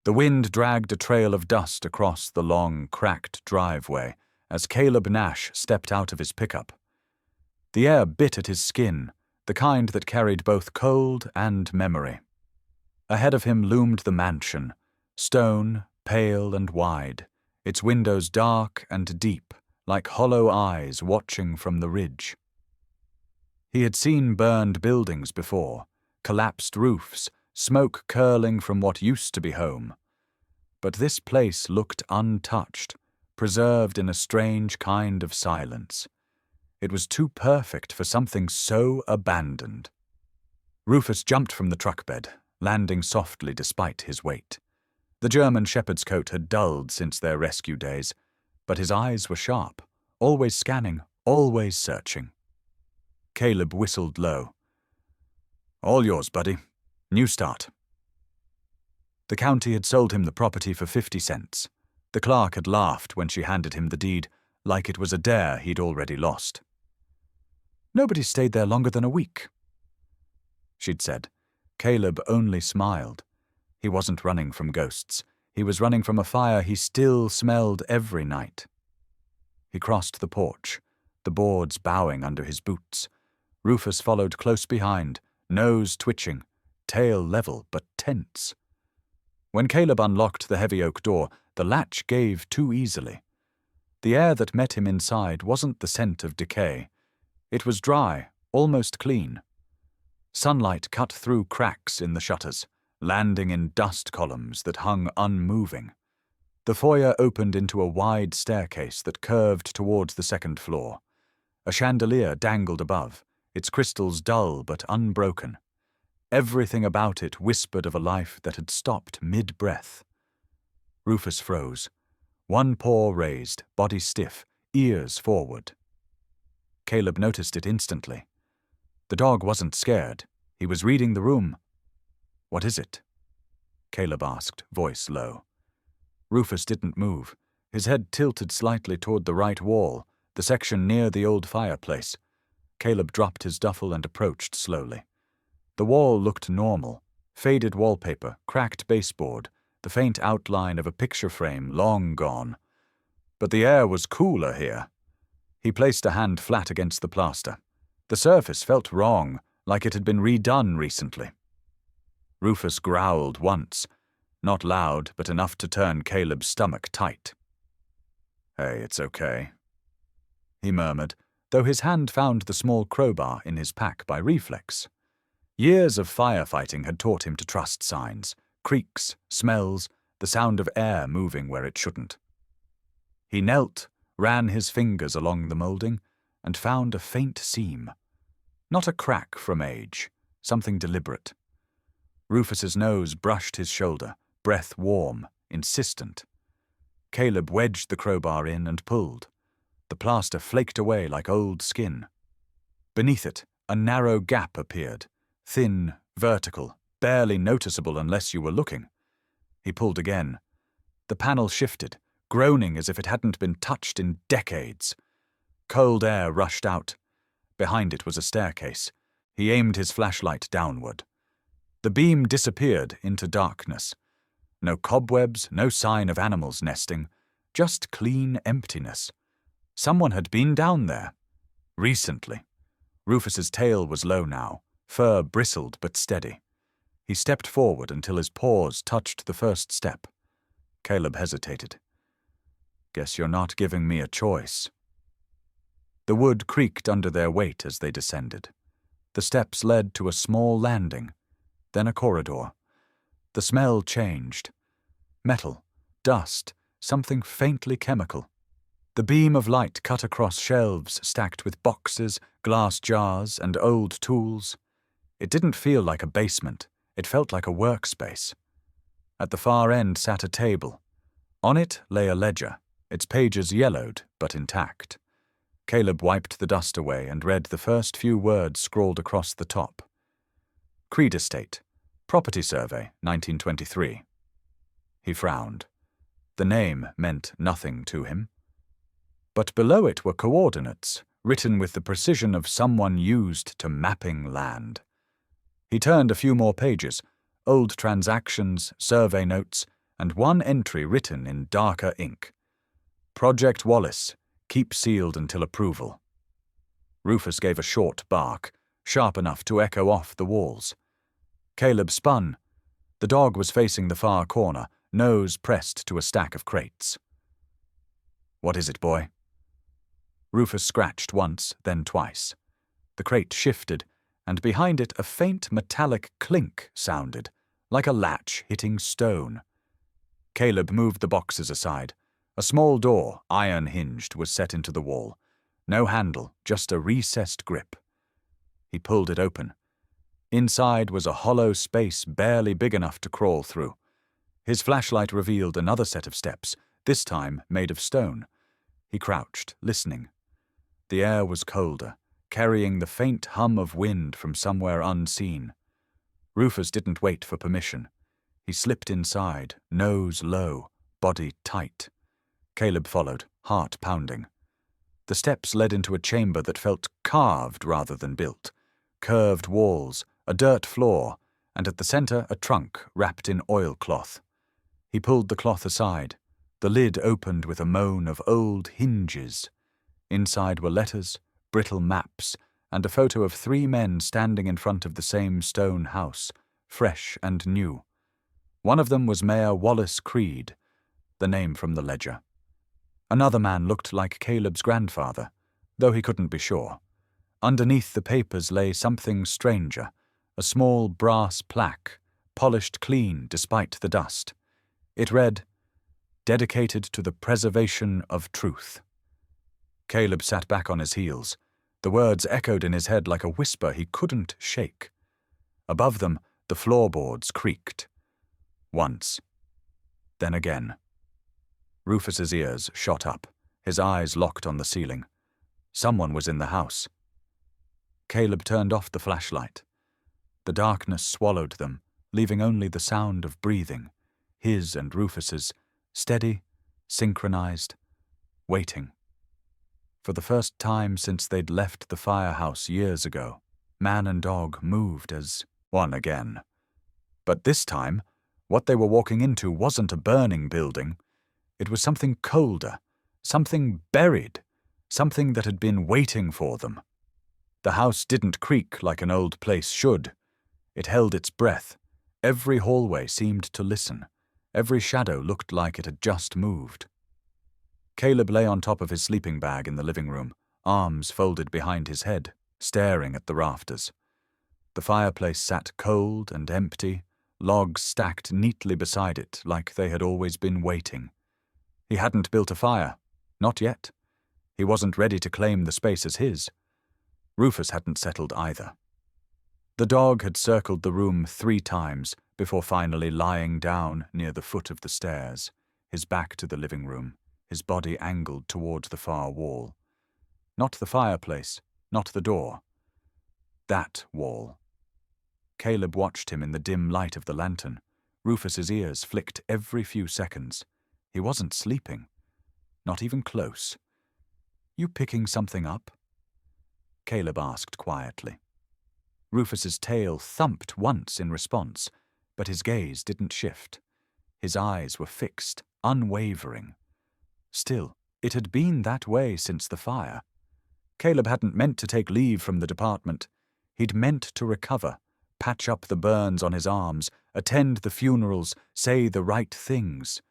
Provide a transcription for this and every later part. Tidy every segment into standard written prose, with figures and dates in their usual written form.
The wind dragged a trail of dust across the long, cracked driveway as Caleb Nash stepped out of his pickup. The air bit at his skin, the kind that carried both cold and memory. Ahead of him loomed the mansion, stone, pale and wide, its windows dark and deep, like hollow eyes watching from the ridge. He had seen burned buildings before, collapsed roofs, smoke curling from what used to be home. But this place looked untouched, preserved in a strange kind of silence. It was too perfect for something so abandoned. Rufus jumped from the truck bed, landing softly despite his weight. The German shepherd's coat had dulled since their rescue days, but his eyes were sharp, always scanning, always searching. Caleb whistled low. "All yours, buddy. New start." The county had sold him the property for 50 cents. The clerk had laughed when she handed him the deed, like it was a dare he'd already lost. "Nobody stayed there longer than a week," she'd said. Caleb only smiled. He wasn't running from ghosts. He was running from a fire he still smelled every night. He crossed the porch, the boards bowing under his boots. Rufus followed close behind, nose twitching, tail level but tense. When Caleb unlocked the heavy oak door, the latch gave too easily. The air that met him inside wasn't the scent of decay. It was dry, almost clean. Sunlight cut through cracks in the shutters, landing in dust columns that hung unmoving. The foyer opened into a wide staircase that curved towards the second floor. A chandelier dangled above, its crystals dull but unbroken. Everything about it whispered of a life that had stopped mid-breath. Rufus froze, one paw raised, body stiff, ears forward. Caleb noticed it instantly. The dog wasn't scared. He was reading the room. "What is it?" Caleb asked, voice low. Rufus didn't move, his head tilted slightly toward the right wall, the section near the old fireplace. Caleb dropped his duffel and approached slowly. The wall looked normal, faded wallpaper, cracked baseboard, the faint outline of a picture frame long gone. But the air was cooler here. He placed a hand flat against the plaster. The surface felt wrong, like it had been redone recently. Rufus growled once, not loud, but enough to turn Caleb's stomach tight. "Hey, it's okay," he murmured, though his hand found the small crowbar in his pack by reflex. Years of firefighting had taught him to trust signs, creaks, smells, the sound of air moving where it shouldn't. He knelt, ran his fingers along the molding, and found a faint seam. Not a crack from age, something deliberate. Rufus's nose brushed his shoulder, breath warm, insistent. Caleb wedged the crowbar in and pulled. The plaster flaked away like old skin. Beneath it, a narrow gap appeared, thin, vertical, barely noticeable unless you were looking. He pulled again. The panel shifted, groaning as if it hadn't been touched in decades. Cold air rushed out. Behind it was a staircase. He aimed his flashlight downward. The beam disappeared into darkness. No cobwebs, no sign of animals nesting, just clean emptiness. Someone had been down there. Recently. Rufus's tail was low now, fur bristled but steady. He stepped forward until his paws touched the first step. Caleb hesitated. "Guess you're not giving me a choice." The wood creaked under their weight as they descended. The steps led to a small landing, then a corridor. The smell changed. Metal, dust, something faintly chemical. The beam of light cut across shelves stacked with boxes, glass jars, and old tools. It didn't feel like a basement. It felt like a workspace. At the far end sat a table. On it lay a ledger, its pages yellowed but intact. Caleb wiped the dust away and read the first few words scrawled across the top. Creed Estate, Property Survey, 1923. He frowned. The name meant nothing to him. But below it were coordinates, written with the precision of someone used to mapping land. He turned a few more pages, old transactions, survey notes, and one entry written in darker ink. Project Wallace, keep sealed until approval. Rufus gave a short bark, sharp enough to echo off the walls. Caleb spun. The dog was facing the far corner, nose pressed to a stack of crates. "What is it, boy?" Rufus scratched once, then twice. The crate shifted, and behind it a faint metallic clink sounded, like a latch hitting stone. Caleb moved the boxes aside. A small door, iron-hinged, was set into the wall. No handle, just a recessed grip. He pulled it open. Inside was a hollow space barely big enough to crawl through. His flashlight revealed another set of steps, this time made of stone. He crouched, listening. The air was colder, carrying the faint hum of wind from somewhere unseen. Rufus didn't wait for permission. He slipped inside, nose low, body tight. Caleb followed, heart pounding. The steps led into a chamber that felt carved rather than built. Curved walls, a dirt floor, and at the center a trunk wrapped in oilcloth. He pulled the cloth aside. The lid opened with a moan of old hinges. Inside were letters, brittle maps, and a photo of 3 men standing in front of the same stone house, fresh and new. One of them was Mayor Wallace Creed, the name from the ledger. Another man looked like Caleb's grandfather, though he couldn't be sure. Underneath the papers lay something stranger, a small brass plaque, polished clean despite the dust. It read, "Dedicated to the preservation of truth." Caleb sat back on his heels. The words echoed in his head like a whisper he couldn't shake. Above them, the floorboards creaked. Once. Then again. Rufus's ears shot up, his eyes locked on the ceiling. Someone was in the house. Caleb turned off the flashlight. The darkness swallowed them, leaving only the sound of breathing, his and Rufus's, steady, synchronized, waiting. For the first time since they'd left the firehouse years ago, man and dog moved as one again. But this time, what they were walking into wasn't a burning building. It was something colder, something buried, something that had been waiting for them. The house didn't creak like an old place should. It held its breath. Every hallway seemed to listen. Every shadow looked like it had just moved. Caleb lay on top of his sleeping bag in the living room, arms folded behind his head, staring at the rafters. The fireplace sat cold and empty, logs stacked neatly beside it like they had always been waiting. He hadn't built a fire, not yet. He wasn't ready to claim the space as his. Rufus hadn't settled either. The dog had circled the room 3 times before finally lying down near the foot of the stairs, his back to the living room, his body angled toward the far wall. Not the fireplace, not the door. That wall. Caleb watched him in the dim light of the lantern. Rufus's ears flicked every few seconds. He wasn't sleeping. Not even close. "You picking something up?" Caleb asked quietly. Rufus's tail thumped once in response, but his gaze didn't shift. His eyes were fixed, unwavering. Still, it had been that way since the fire. Caleb hadn't meant to take leave from the department. He'd meant to recover, patch up the burns on his arms, attend the funerals, say the right things.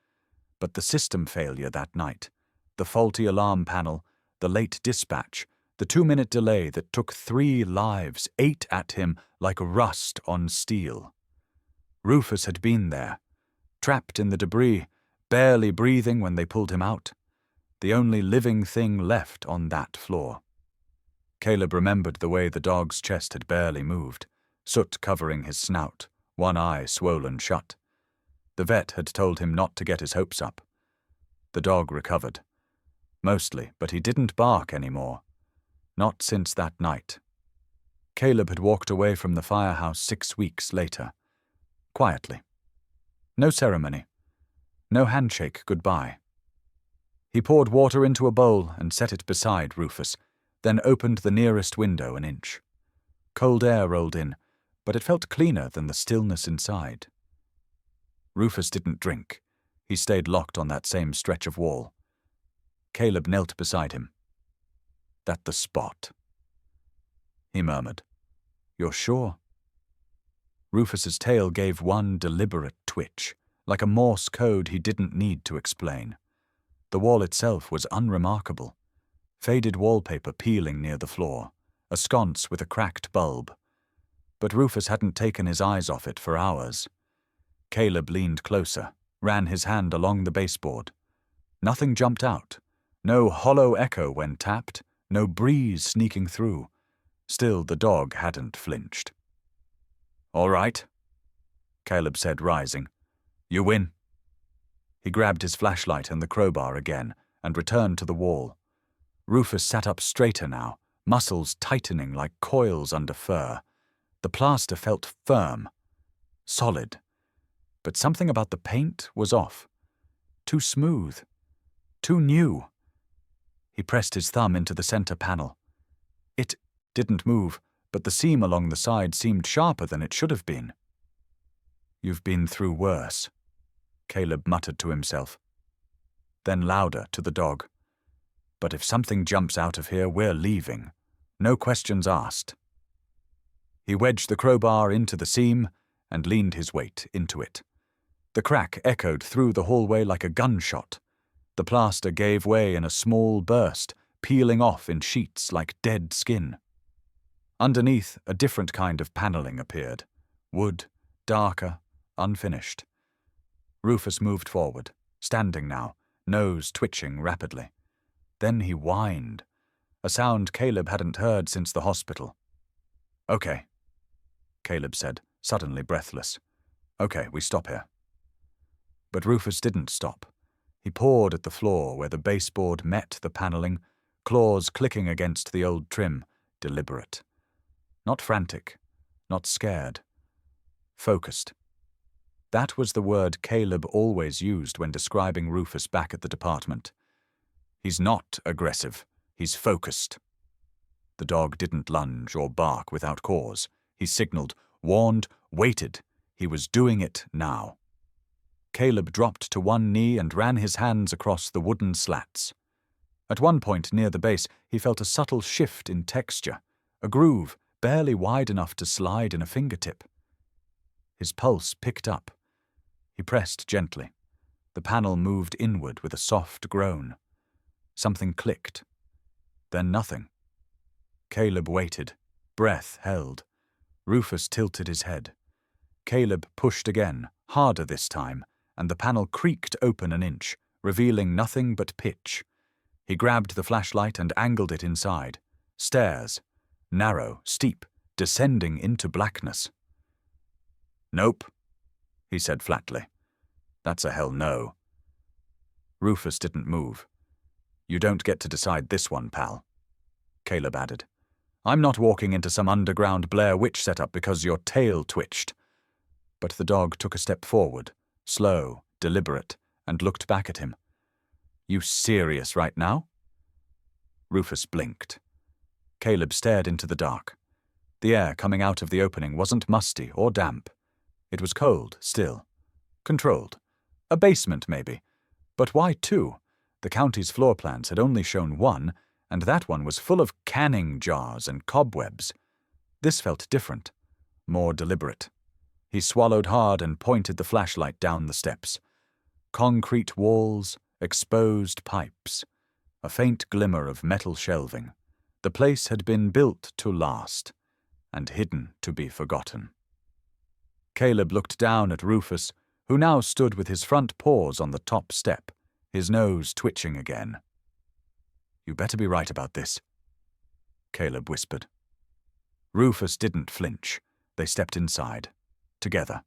But the system failure that night, the faulty alarm panel, the late dispatch, the 2-minute delay that took 3 lives ate at him like rust on steel. Rufus had been there, trapped in the debris, barely breathing when they pulled him out, the only living thing left on that floor. Caleb remembered the way the dog's chest had barely moved, soot covering his snout, one eye swollen shut. The vet had told him not to get his hopes up. The dog recovered. Mostly, but he didn't bark anymore. Not since that night. Caleb had walked away from the firehouse 6 weeks later. Quietly. No ceremony. No handshake goodbye. He poured water into a bowl and set it beside Rufus, then opened the nearest window an inch. Cold air rolled in, but it felt cleaner than the stillness inside. Rufus didn't drink. He stayed locked on that same stretch of wall. Caleb knelt beside him. "That the spot?" he murmured. "You're sure?" Rufus's tail gave one deliberate twitch, like a Morse code he didn't need to explain. The wall itself was unremarkable. Faded wallpaper peeling near the floor, a sconce with a cracked bulb. But Rufus hadn't taken his eyes off it for hours. Caleb leaned closer, ran his hand along the baseboard. Nothing jumped out. No hollow echo when tapped, no breeze sneaking through. Still, the dog hadn't flinched. "All right," Caleb said, rising. "You win." He grabbed his flashlight and the crowbar again and returned to the wall. Rufus sat up straighter now, muscles tightening like coils under fur. The plaster felt firm, solid. But something about the paint was off. Too smooth. Too new. He pressed his thumb into the center panel. It didn't move, but the seam along the side seemed sharper than it should have been. "You've been through worse," Caleb muttered to himself. Then louder to the dog. "But if something jumps out of here, we're leaving. No questions asked." He wedged the crowbar into the seam and leaned his weight into it. The crack echoed through the hallway like a gunshot. The plaster gave way in a small burst, peeling off in sheets like dead skin. Underneath, a different kind of paneling appeared. Wood, darker, unfinished. Rufus moved forward, standing now, nose twitching rapidly. Then he whined, a sound Caleb hadn't heard since the hospital. "Okay," Caleb said, suddenly breathless. "Okay, we stop here." But Rufus didn't stop. He pawed at the floor where the baseboard met the paneling, claws clicking against the old trim, deliberate. Not frantic, not scared. Focused. That was the word Caleb always used when describing Rufus back at the department. "He's not aggressive. He's focused." The dog didn't lunge or bark without cause. He signaled, warned, waited. He was doing it now. Caleb dropped to one knee and ran his hands across the wooden slats. At one point near the base, he felt a subtle shift in texture, a groove barely wide enough to slide in a fingertip. His pulse picked up. He pressed gently. The panel moved inward with a soft groan. Something clicked. Then nothing. Caleb waited. Breath held. Rufus tilted his head. Caleb pushed again, harder this time, and the panel creaked open an inch, revealing nothing but pitch. He grabbed the flashlight and angled it inside. Stairs. Narrow, steep, descending into blackness. "Nope," he said flatly. "That's a hell no." Rufus didn't move. "You don't get to decide this one, pal," Caleb added. "I'm not walking into some underground Blair Witch setup because your tail twitched." But the dog took a step forward, slow, deliberate, and looked back at him. "You serious right now?" Rufus blinked. Caleb stared into the dark. The air coming out of the opening wasn't musty or damp. It was cold, still. Controlled. A basement, maybe. But why two? The county's floor plans had only shown one, and that one was full of canning jars and cobwebs. This felt different, more deliberate. He swallowed hard and pointed the flashlight down the steps. Concrete walls, exposed pipes, a faint glimmer of metal shelving. The place had been built to last, and hidden to be forgotten. Caleb looked down at Rufus, who now stood with his front paws on the top step, his nose twitching again. "You better be right about this," Caleb whispered. Rufus didn't flinch. They stepped inside, together.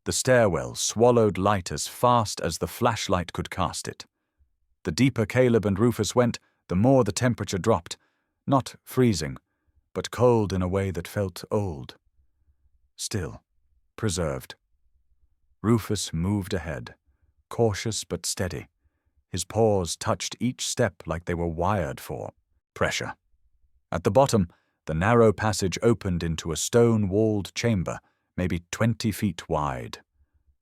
The stairwell swallowed light as fast as the flashlight could cast it. The deeper Caleb and Rufus went, the more the temperature dropped, not freezing, but cold in a way that felt old. Still, preserved. Rufus moved ahead, cautious but steady. His paws touched each step like they were wired for pressure. At the bottom, the narrow passage opened into a stone-walled chamber, maybe 20 feet wide.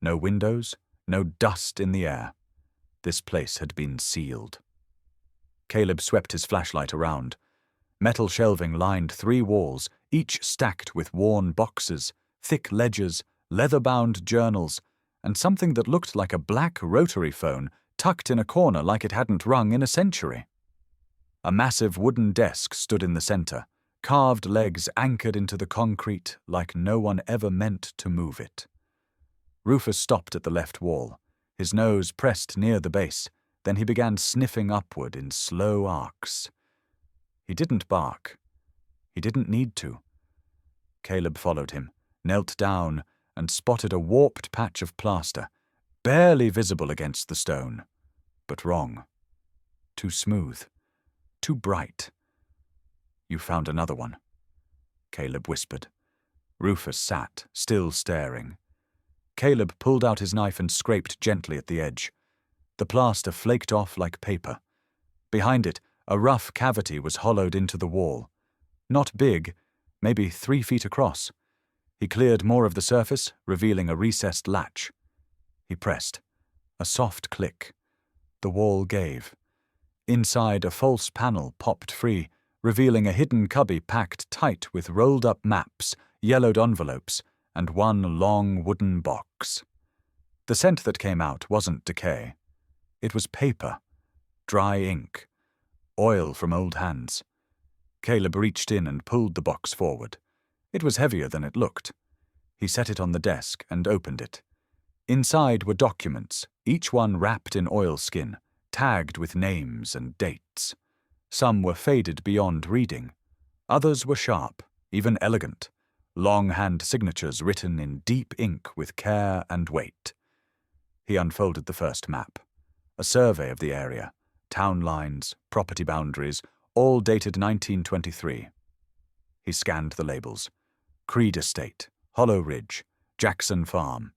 No windows, no dust in the air. This place had been sealed. Caleb swept his flashlight around. Metal shelving lined 3 walls, each stacked with worn boxes, thick ledgers, leather-bound journals, and something that looked like a black rotary phone tucked in a corner like it hadn't rung in a century. A massive wooden desk stood in the center, carved legs anchored into the concrete like no one ever meant to move it. Rufus stopped at the left wall, his nose pressed near the base. Then he began sniffing upward in slow arcs. He didn't bark. He didn't need to. Caleb followed him, knelt down, and spotted a warped patch of plaster, barely visible against the stone. But wrong. Too smooth. Too bright. "You found another one," Caleb whispered. Rufus sat, still staring. Caleb pulled out his knife and scraped gently at the edge. The plaster flaked off like paper. Behind it, a rough cavity was hollowed into the wall. Not big, maybe 3 feet across. He cleared more of the surface, revealing a recessed latch. He pressed. A soft click. The wall gave. Inside, a false panel popped free, revealing a hidden cubby packed tight with rolled-up maps, yellowed envelopes, and one long wooden box. The scent that came out wasn't decay. It was paper, dry ink, oil from old hands. Caleb reached in and pulled the box forward. It was heavier than it looked. He set it on the desk and opened it. Inside were documents, each one wrapped in oilskin, tagged with names and dates. Some were faded beyond reading. Others were sharp, even elegant. Long-hand signatures written in deep ink with care and weight. He unfolded the first map. A survey of the area, town lines, property boundaries, all dated 1923. He scanned the labels. Creed Estate, Hollow Ridge, Jackson Farm.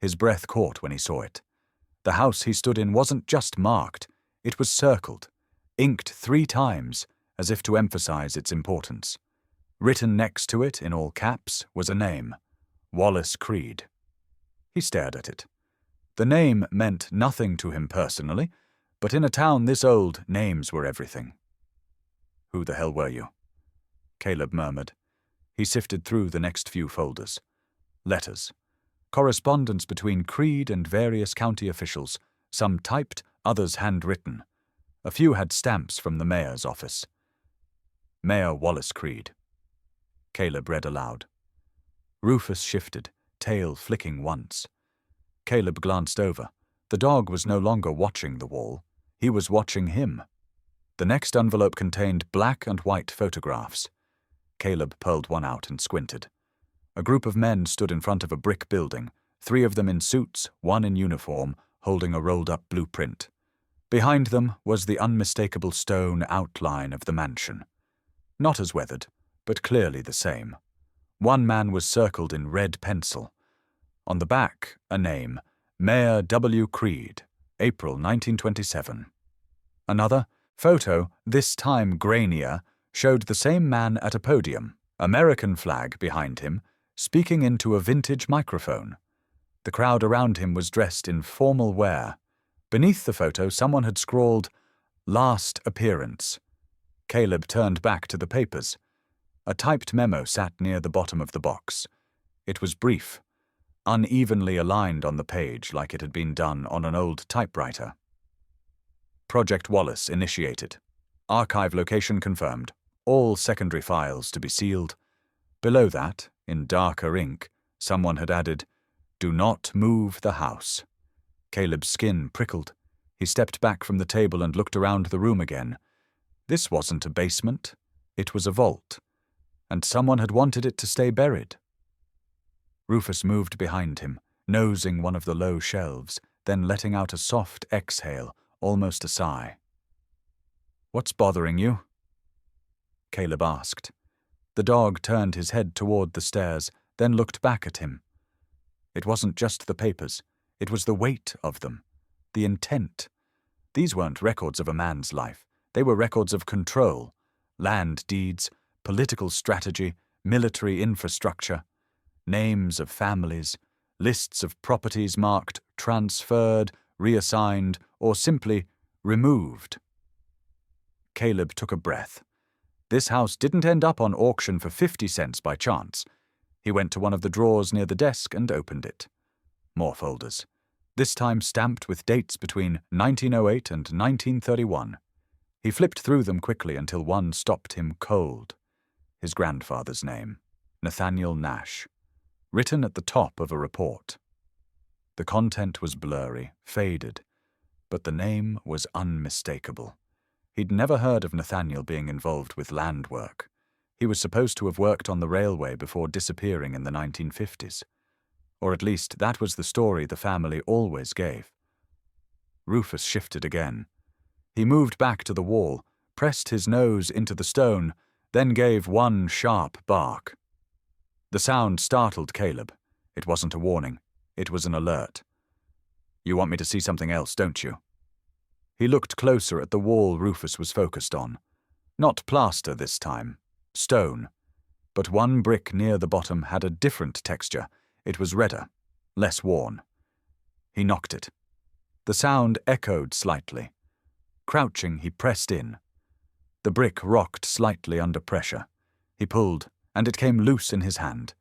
His breath caught when he saw it. The house he stood in wasn't just marked, it was circled, inked 3 times, as if to emphasize its importance. Written next to it, in all caps, was a name, Wallace Creed. He stared at it. The name meant nothing to him personally, but in a town this old, names were everything. "Who the hell were you?" Caleb murmured. He sifted through the next few folders. Letters. Correspondence between Creed and various county officials, some typed, others handwritten. A few had stamps from the mayor's office. Mayor Wallace Creed. Caleb read aloud. Rufus shifted, tail flicking once. Caleb glanced over. The dog was no longer watching the wall. He was watching him. The next envelope contained black and white photographs. Caleb pulled one out and squinted. A group of men stood in front of a brick building, 3 of them in suits, 1 in uniform, holding a rolled-up blueprint. Behind them was the unmistakable stone outline of the mansion. Not as weathered, but clearly the same. One man was circled in red pencil. On the back, a name, Mayor W. Creed, April 1927. Another, photo, this time grainier, showed the same man at a podium, American flag behind him, speaking into a vintage microphone. The crowd around him was dressed in formal wear. Beneath the photo, someone had scrawled, "Last appearance." Caleb turned back to the papers. A typed memo sat near the bottom of the box. It was brief, unevenly aligned on the page like it had been done on an old typewriter. Project Wallace initiated. Archive location confirmed. All secondary files to be sealed. Below that, in darker ink, someone had added, "Do not move the house." Caleb's skin prickled. He stepped back from the table and looked around the room again. This wasn't a basement. It was a vault. And someone had wanted it to stay buried. Rufus moved behind him, nosing one of the low shelves, then letting out a soft exhale, almost a sigh. "What's bothering you?" Caleb asked. The dog turned his head toward the stairs, then looked back at him. It wasn't just the papers. It was the weight of them, the intent. These weren't records of a man's life. They were records of control, land deeds, political strategy, military infrastructure, names of families, lists of properties marked transferred, reassigned, or simply removed. Caleb took a breath. This house didn't end up on auction for 50 cents by chance. He went to one of the drawers near the desk and opened it. More folders, this time stamped with dates between 1908 and 1931. He flipped through them quickly until one stopped him cold. His grandfather's name, Nathaniel Nash, written at the top of a report. The content was blurry, faded, but the name was unmistakable. He'd never heard of Nathaniel being involved with land work. He was supposed to have worked on the railway before disappearing in the 1950s. Or at least that was the story the family always gave. Rufus shifted again. He moved back to the wall, pressed his nose into the stone, then gave one sharp bark. The sound startled Caleb. It wasn't a warning. It was an alert. "You want me to see something else, don't you?" He looked closer at the wall Rufus was focused on. Not plaster this time. Stone. But one brick near the bottom had a different texture. It was redder, less worn. He knocked it. The sound echoed slightly. Crouching, he pressed in. The brick rocked slightly under pressure. He pulled, and it came loose in his hand.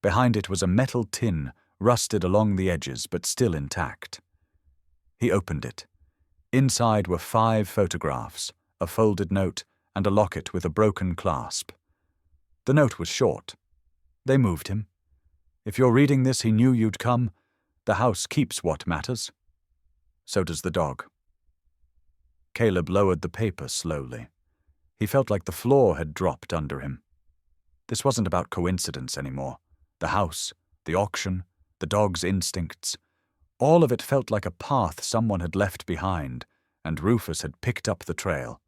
Behind it was a metal tin, rusted along the edges but still intact. He opened it. Inside were 5 photographs, a folded note, and a locket with a broken clasp. The note was short. They moved him. If you're reading this, he knew you'd come. The house keeps what matters. So does the dog. Caleb lowered the paper slowly. He felt like the floor had dropped under him. This wasn't about coincidence anymore. The house, the auction, the dog's instincts. All of it felt like a path someone had left behind, and Rufus had picked up the trail.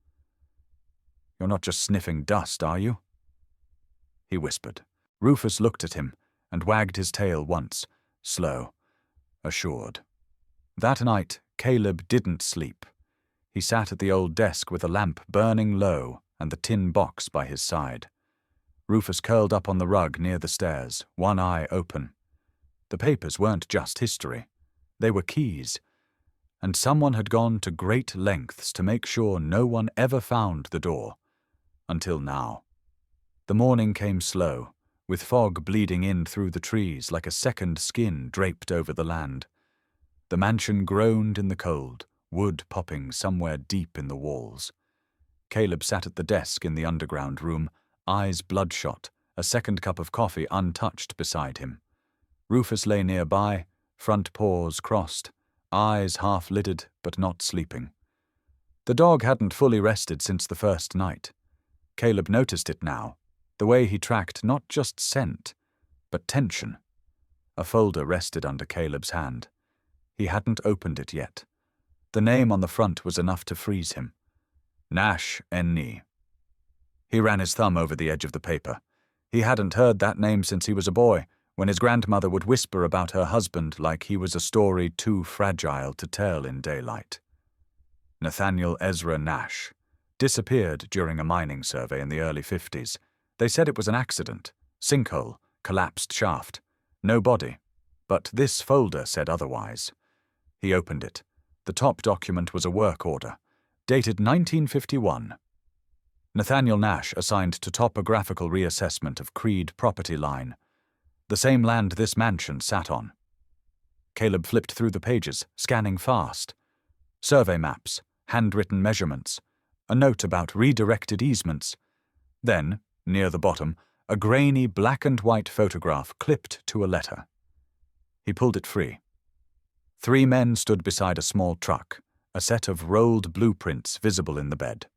"You're not just sniffing dust, are you?" He whispered. Rufus looked at him and wagged his tail once, slow, assured. That night, Caleb didn't sleep. He sat at the old desk with a lamp burning low and the tin box by his side. Rufus curled up on the rug near the stairs, one eye open. The papers weren't just history. They were keys. And someone had gone to great lengths to make sure no one ever found the door. Until now. The morning came slow, with fog bleeding in through the trees like a second skin draped over the land. The mansion groaned in the cold, wood popping somewhere deep in the walls. Caleb sat at the desk in the underground room, eyes bloodshot, a second cup of coffee untouched beside him. Rufus lay nearby, front paws crossed, eyes half-lidded but not sleeping. The dog hadn't fully rested since the first night. Caleb noticed it now, the way he tracked not just scent, but tension. A folder rested under Caleb's hand. He hadn't opened it yet. The name on the front was enough to freeze him. Nash N.E. He ran his thumb over the edge of the paper. He hadn't heard that name since he was a boy, when his grandmother would whisper about her husband like he was a story too fragile to tell in daylight. Nathaniel Ezra Nash. Disappeared during a mining survey in the early 50s. They said it was an accident. Sinkhole, collapsed shaft. No body. But this folder said otherwise. He opened it. The top document was a work order, dated 1951. Nathaniel Nash assigned to topographical reassessment of Creed property line, the same land this mansion sat on. Caleb flipped through the pages, scanning fast. Survey maps, handwritten measurements, a note about redirected easements. Then, near the bottom, a grainy black and white photograph clipped to a letter. He pulled it free. 3 men stood beside a small truck, a set of rolled blueprints visible in the bed.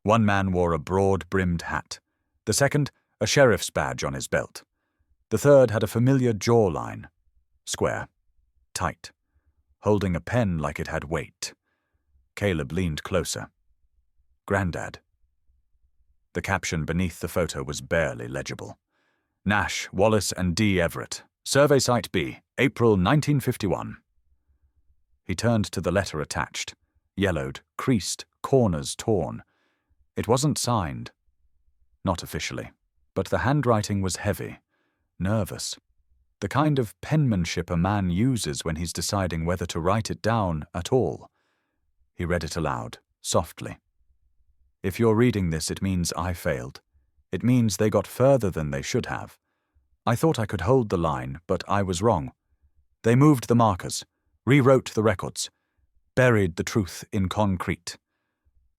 One man wore a broad-brimmed hat. The second, a sheriff's badge on his belt. The third had a familiar jawline. Square. Tight. Holding a pen like it had weight. Caleb leaned closer. Grandad. The caption beneath the photo was barely legible. Nash, Wallace and D. Everett. Survey Site B, April 1951. He turned to the letter attached. Yellowed, creased, corners torn. It wasn't signed. Not officially. But the handwriting was heavy. Nervous. The kind of penmanship a man uses when he's deciding whether to write it down at all. He read it aloud, softly. If you're reading this, it means I failed. It means they got further than they should have. I thought I could hold the line, but I was wrong. They moved the markers, rewrote the records, buried the truth in concrete.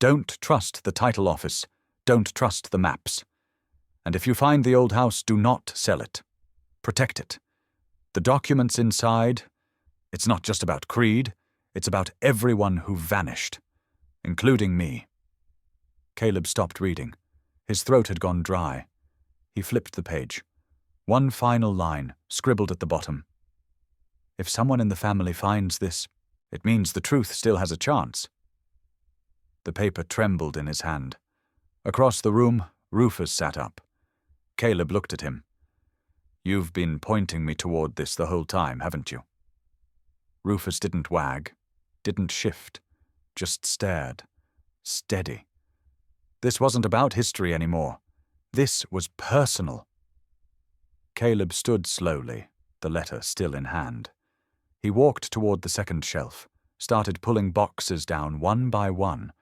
Don't trust the title office. Don't trust the maps. And if you find the old house, do not sell it. Protect it. The documents inside, it's not just about Creed, it's about everyone who vanished, including me. Caleb stopped reading. His throat had gone dry. He flipped the page. One final line, scribbled at the bottom. If someone in the family finds this, it means the truth still has a chance. The paper trembled in his hand. Across the room, Rufus sat up. Caleb looked at him. You've been pointing me toward this the whole time, haven't you? Rufus didn't wag, didn't shift, just stared, steady. This wasn't about history anymore. This was personal. Caleb stood slowly, the letter still in hand. He walked toward the second shelf, started pulling boxes down one by one.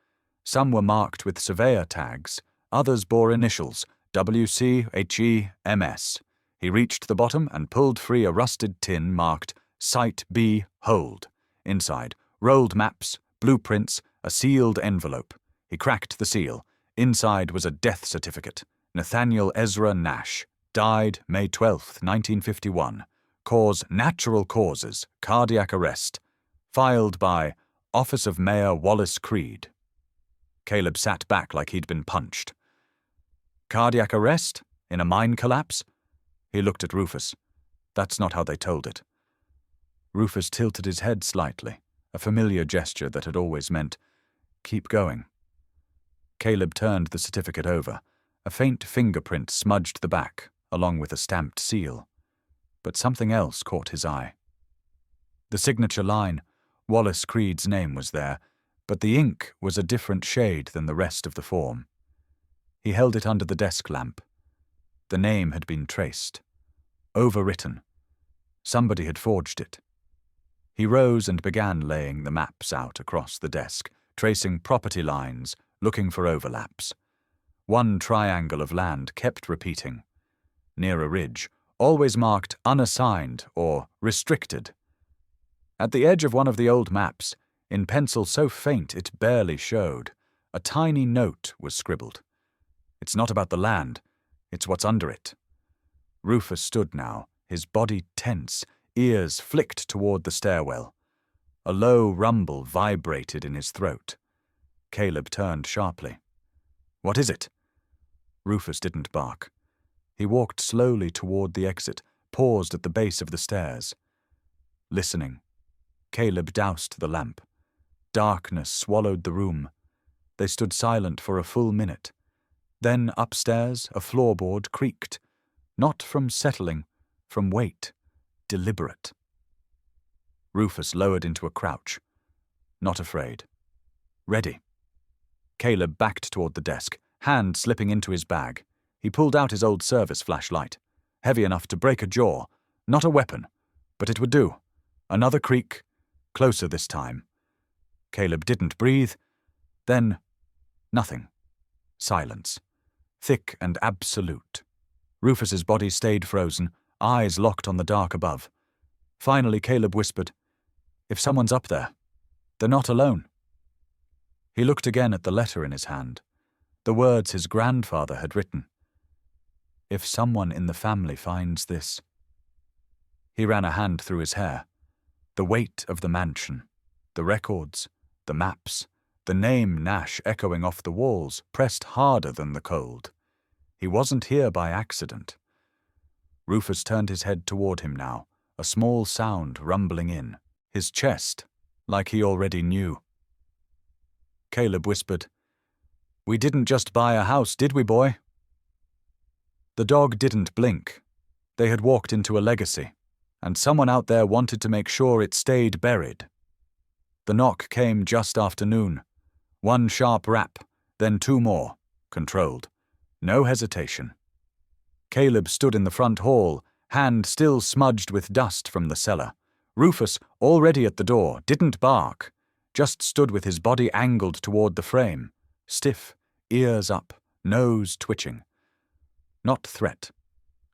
Some were marked with surveyor tags, others bore initials, WC, HE, MS. He reached the bottom and pulled free a rusted tin marked Site B, Hold. Inside, rolled maps, blueprints, a sealed envelope. He cracked the seal. Inside was a death certificate. Nathaniel Ezra Nash. Died May 12, 1951. Cause natural causes, cardiac arrest. Filed by Office of Mayor Wallace Creed. Caleb sat back like he'd been punched. Cardiac arrest? In a mine collapse? He looked at Rufus. That's not how they told it. Rufus tilted his head slightly, a familiar gesture that had always meant, keep going. Caleb turned the certificate over. A faint fingerprint smudged the back, along with a stamped seal. But something else caught his eye. The signature line, Wallace Creed's name was there, but the ink was a different shade than the rest of the form. He held it under the desk lamp. The name had been traced. Overwritten. Somebody had forged it. He rose and began laying the maps out across the desk, tracing property lines, looking for overlaps. One triangle of land kept repeating. Near a ridge, always marked unassigned or restricted. At the edge of one of the old maps, in pencil so faint it barely showed, a tiny note was scribbled. It's not about the land, it's what's under it. Rufus stood now, his body tense, ears flicked toward the stairwell. A low rumble vibrated in his throat. Caleb turned sharply. What is it? Rufus didn't bark. He walked slowly toward the exit, paused at the base of the stairs. Listening. Caleb doused the lamp. Darkness swallowed the room. They stood silent for a full minute. Then upstairs, a floorboard creaked. Not from settling, from weight. Deliberate. Rufus lowered into a crouch. Not afraid. Ready. Caleb backed toward the desk, hand slipping into his bag. He pulled out his old service flashlight. Heavy enough to break a jaw. Not a weapon, but it would do. Another creak. Closer this time. Caleb didn't breathe. Then, nothing. Silence. Thick and absolute. Rufus's body stayed frozen, eyes locked on the dark above. Finally, Caleb whispered, If someone's up there, they're not alone. He looked again at the letter in his hand, the words his grandfather had written. If someone in the family finds this. He ran a hand through his hair. The weight of the mansion, the records, the maps, the name Nash echoing off the walls pressed harder than the cold. He wasn't here by accident. Rufus turned his head toward him now, a small sound rumbling in, his chest, like he already knew. Caleb whispered, We didn't just buy a house, did we, boy? The dog didn't blink. They had walked into a legacy, and someone out there wanted to make sure it stayed buried. The knock came just after noon. One sharp rap, then two more, controlled. No hesitation. Caleb stood in the front hall, hand still smudged with dust from the cellar. Rufus, already at the door, didn't bark, just stood with his body angled toward the frame, stiff, ears up, nose twitching. Not threat.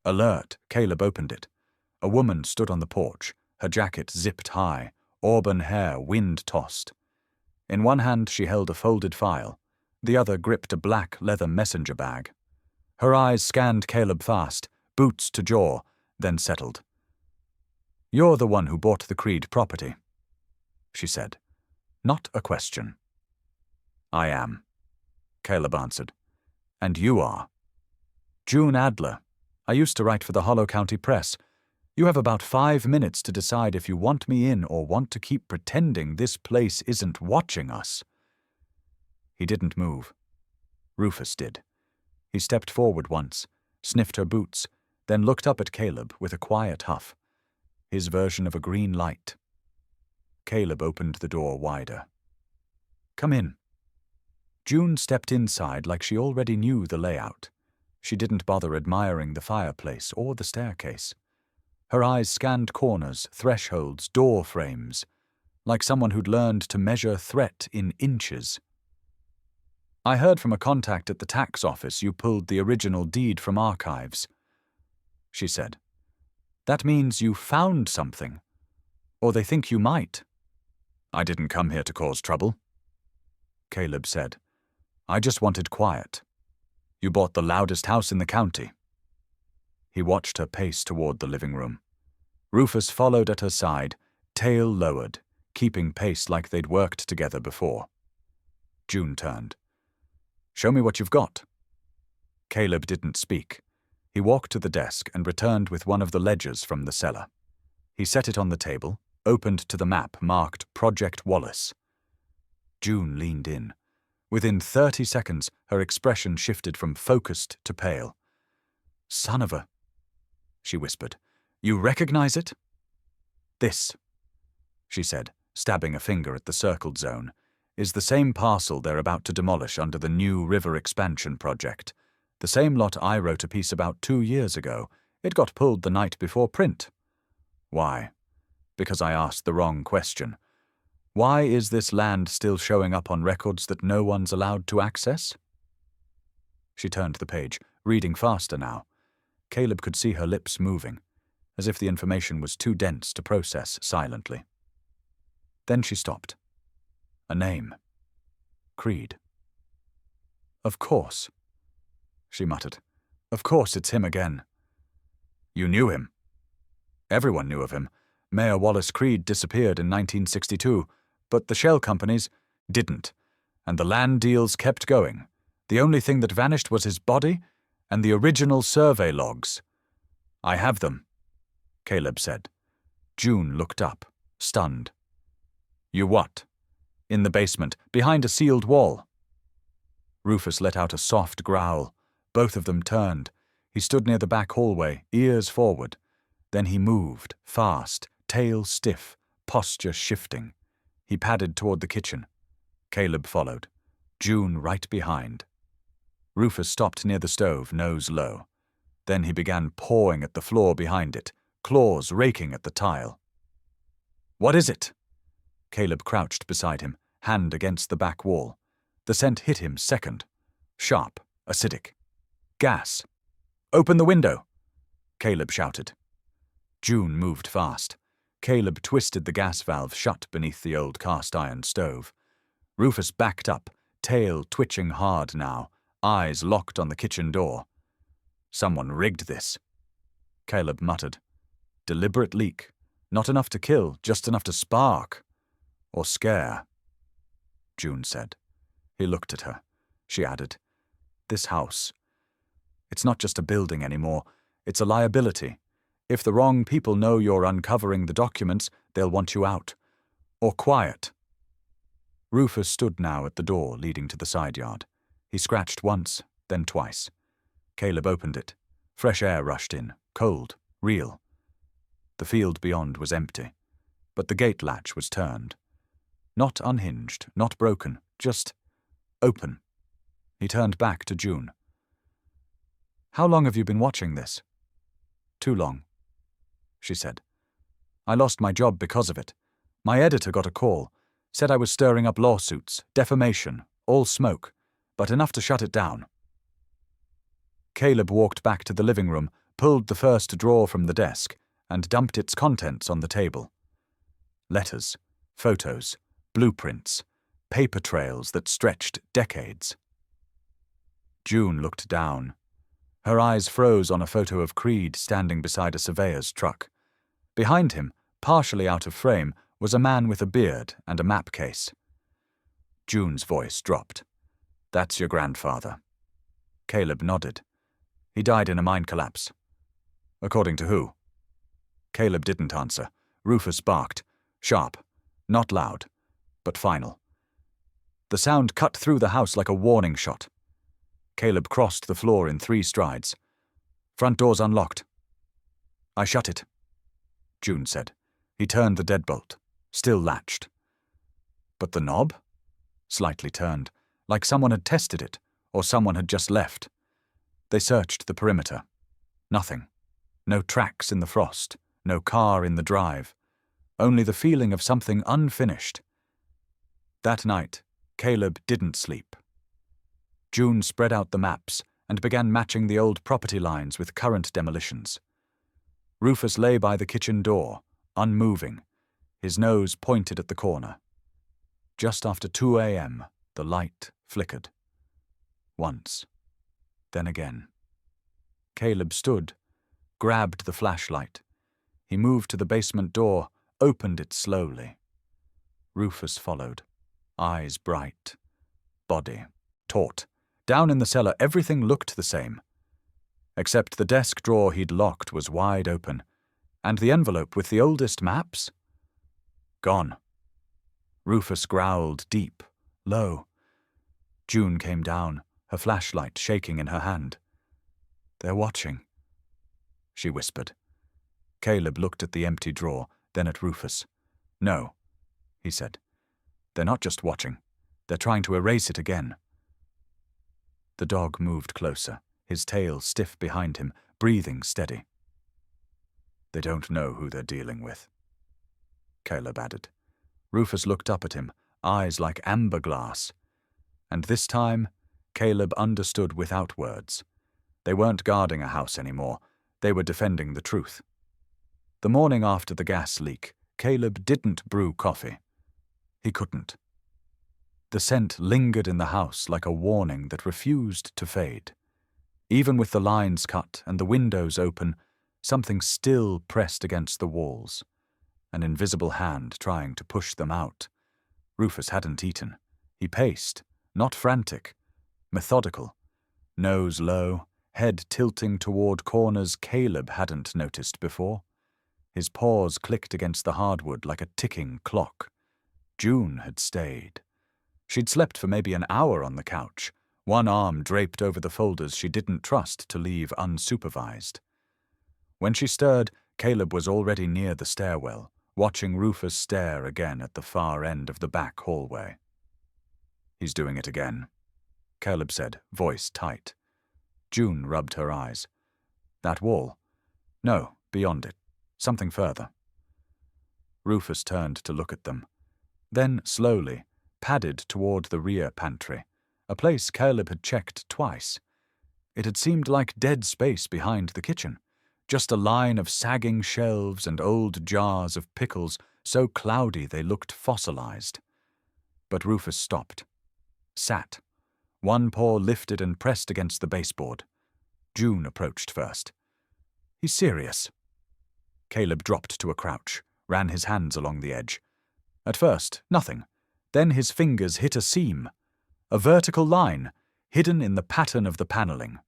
Alert, Caleb opened it. A woman stood on the porch, her jacket zipped high, auburn hair wind-tossed. In one hand she held a folded file, the other gripped a black leather messenger bag. Her eyes scanned Caleb fast, boots to jaw, then settled. "You're the one who bought the Creed property," she said. Not a question. "I am," Caleb answered. "And you are." "June Adler. I used to write for the Hollow County Press. You have about 5 minutes to decide if you want me in or want to keep pretending this place isn't watching us." He didn't move. Rufus did. He stepped forward once, sniffed her boots, then looked up at Caleb with a quiet huff. His version of a green light. Caleb opened the door wider. "Come in." June stepped inside like she already knew the layout. She didn't bother admiring the fireplace or the staircase. Her eyes scanned corners, thresholds, door frames, like someone who'd learned to measure threat in inches. "I heard from a contact at the tax office you pulled the original deed from archives," she said. "That means you found something. Or they think you might." "I didn't come here to cause trouble," Caleb said. "I just wanted quiet. You bought the loudest house in the county." He watched her pace toward the living room. Rufus followed at her side, tail lowered, keeping pace like they'd worked together before. June turned. "Show me what you've got." Caleb didn't speak. He walked to the desk and returned with one of the ledgers from the cellar. He set it on the table, opened to the map marked Project Wallace. June leaned in. Within 30 seconds, her expression shifted from focused to pale. "Son of a," she whispered. "You recognize it?" "This," she said, stabbing a finger at the circled zone, "is the same parcel they're about to demolish under the New River Expansion project. The same lot I wrote a piece about 2 years ago. It got pulled the night before print." "Why?" "Because I asked the wrong question. Why is this land still showing up on records that no one's allowed to access?" She turned the page, reading faster now. Caleb could see her lips moving, as if the information was too dense to process silently. Then she stopped. A name. Creed. "Of course," she muttered. "Of course it's him again." "You knew him?" "Everyone knew of him. Mayor Wallace Creed disappeared in 1962, but the shell companies didn't, and the land deals kept going. The only thing that vanished was his body and the original survey logs." "I have them," Caleb said. June looked up, stunned. "You what?" "In the basement, behind a sealed wall." Rufus let out a soft growl. Both of them turned. He stood near the back hallway, ears forward. Then he moved, fast, tail stiff, posture shifting. He padded toward the kitchen. Caleb followed, June right behind. Rufus stopped near the stove, nose low. Then he began pawing at the floor behind it, claws raking at the tile. "What is it?" Caleb crouched beside him, hand against the back wall. The scent hit him second. Sharp, acidic. "Gas. Open the window," Caleb shouted. June moved fast. Caleb twisted the gas valve shut beneath the old cast-iron stove. Rufus backed up, tail twitching hard now, eyes locked on the kitchen door. "Someone rigged this," Caleb muttered. "Deliberate leak. Not enough to kill, just enough to spark. Or scare," June said. He looked at her. She added, "This house. It's not just a building anymore. It's a liability. If the wrong people know you're uncovering the documents, they'll want you out. Or quiet." Rufus stood now at the door leading to the side yard. He scratched once, then twice. Caleb opened it. Fresh air rushed in, cold, real. The field beyond was empty, but the gate latch was turned. Not unhinged, not broken, just open. He turned back to June. "How long have you been watching this?" "Too long," she said. "I lost my job because of it. My editor got a call, said I was stirring up lawsuits, defamation, all smoke, but enough to shut it down." Caleb walked back to the living room, pulled the first drawer from the desk, and dumped its contents on the table. Letters, photos, blueprints, paper trails that stretched decades. June looked down. Her eyes froze on a photo of Creed standing beside a surveyor's truck. Behind him, partially out of frame, was a man with a beard and a map case. June's voice dropped. "That's your grandfather." Caleb nodded. "He died in a mine collapse." "According to who?" Caleb didn't answer. Rufus barked. Sharp. Not loud, but final. The sound cut through the house like a warning shot. Caleb crossed the floor in 3 strides. "Front door's unlocked." "I shut it," June said. He turned the deadbolt, still latched. But the knob? Slightly turned, like someone had tested it, or someone had just left. They searched the perimeter. Nothing. No tracks in the frost, no car in the drive. Only the feeling of something unfinished. That night, Caleb didn't sleep. June spread out the maps and began matching the old property lines with current demolitions. Rufus lay by the kitchen door, unmoving, his nose pointed at the corner. Just after 2 a.m., the light flickered. Once. Then again. Caleb stood, grabbed the flashlight. He moved to the basement door, opened it slowly. Rufus followed, eyes bright, body taut. Down in the cellar, everything looked the same. Except the desk drawer he'd locked was wide open, and the envelope with the oldest maps? Gone. Rufus growled deep, low. June came down, her flashlight shaking in her hand. "They're watching," she whispered. Caleb looked at the empty drawer, then at Rufus. "No," he said. "They're not just watching. They're trying to erase it again." The dog moved closer, his tail stiff behind him, breathing steady. "They don't know who they're dealing with," Caleb added. Rufus looked up at him, eyes like amber glass. And this time, Caleb understood without words. They weren't guarding a house anymore. They were defending the truth. The morning after the gas leak, Caleb didn't brew coffee. He couldn't. The scent lingered in the house like a warning that refused to fade. Even with the lines cut and the windows open, something still pressed against the walls. An invisible hand trying to push them out. Rufus hadn't eaten. He paced, not frantic, methodical. Nose low, head tilting toward corners Caleb hadn't noticed before. His paws clicked against the hardwood like a ticking clock. June had stayed. She'd slept for maybe an hour on the couch, one arm draped over the folders she didn't trust to leave unsupervised. When she stirred, Caleb was already near the stairwell, watching Rufus stare again at the far end of the back hallway. "He's doing it again," Caleb said, voice tight. June rubbed her eyes. "That wall?" "No, beyond it. Something further." Rufus turned to look at them. Then, slowly, padded toward the rear pantry, a place Caleb had checked twice. It had seemed like dead space behind the kitchen, just a line of sagging shelves and old jars of pickles so cloudy they looked fossilized. But Rufus stopped, sat, one paw lifted and pressed against the baseboard. June approached first. "He's serious." Caleb dropped to a crouch, ran his hands along the edge. At first, nothing. Then his fingers hit a seam, a vertical line, hidden in the pattern of the paneling.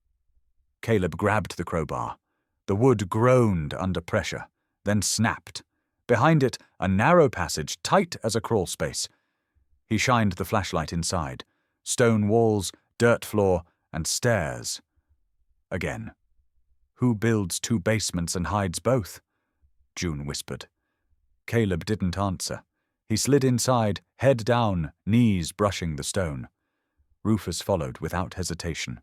Caleb grabbed the crowbar. The wood groaned under pressure, then snapped. Behind it, a narrow passage, tight as a crawl space. He shined the flashlight inside. Stone walls, dirt floor, and stairs. Again. "Who builds 2 basements and hides both?" June whispered. Caleb didn't answer. He slid inside, head down, knees brushing the stone. Rufus followed without hesitation.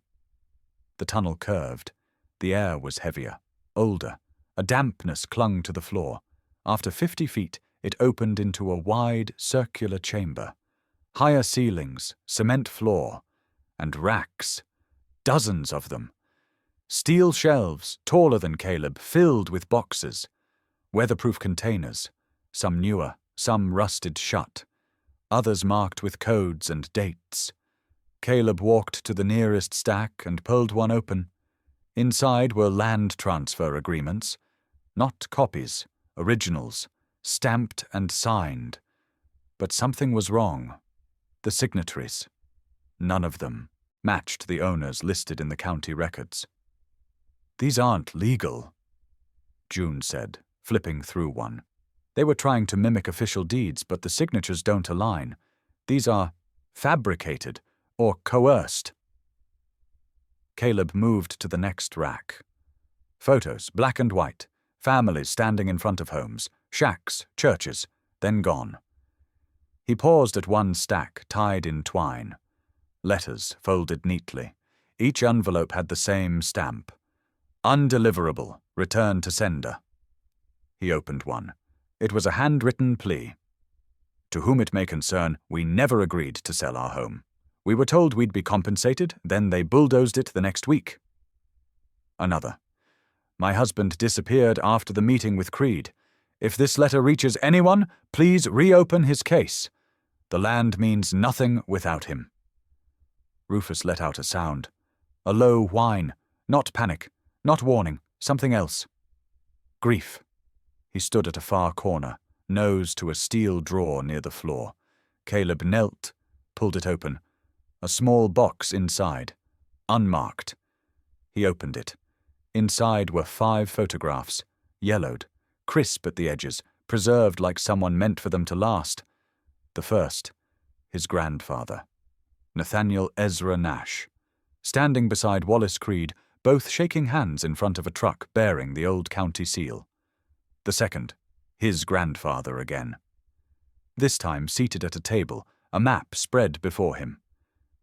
The tunnel curved. The air was heavier, older, A dampness clung to the floor. After 50 feet, it opened into a wide, circular chamber. Higher ceilings, cement floor, and racks. Dozens of them. Steel shelves, taller than Caleb, filled with boxes. Weatherproof containers, some newer, some rusted shut. Others marked with codes and dates. Caleb walked to the nearest stack and pulled one open. Inside were land transfer agreements. Not copies, originals, stamped and signed. But something was wrong. The signatories. None of them matched the owners listed in the county records. "These aren't legal," June said, flipping through one. "They were trying to mimic official deeds, but the signatures don't align. These are fabricated or coerced." Caleb moved to the next rack. Photos, black and white, families standing in front of homes, shacks, churches, then gone. He paused at one stack tied in twine. Letters folded neatly. Each envelope had the same stamp. "Undeliverable, return to sender." He opened one. It was a handwritten plea. "To whom it may concern, we never agreed to sell our home. We were told we'd be compensated, then they bulldozed it the next week." Another. "My husband disappeared after the meeting with Creed. If this letter reaches anyone, please reopen his case. The land means nothing without him." Rufus let out a sound. A low whine. Not panic, not warning, something else. Grief. He stood at a far corner, nose to a steel drawer near the floor. Caleb knelt, pulled it open. A small box inside, unmarked. He opened it. Inside were 5 photographs, yellowed, crisp at the edges, preserved like someone meant for them to last. The first, his grandfather, Nathaniel Ezra Nash, standing beside Wallace Creed, both shaking hands in front of a truck bearing the old county seal. The second, his grandfather again. This time seated at a table, a map spread before him.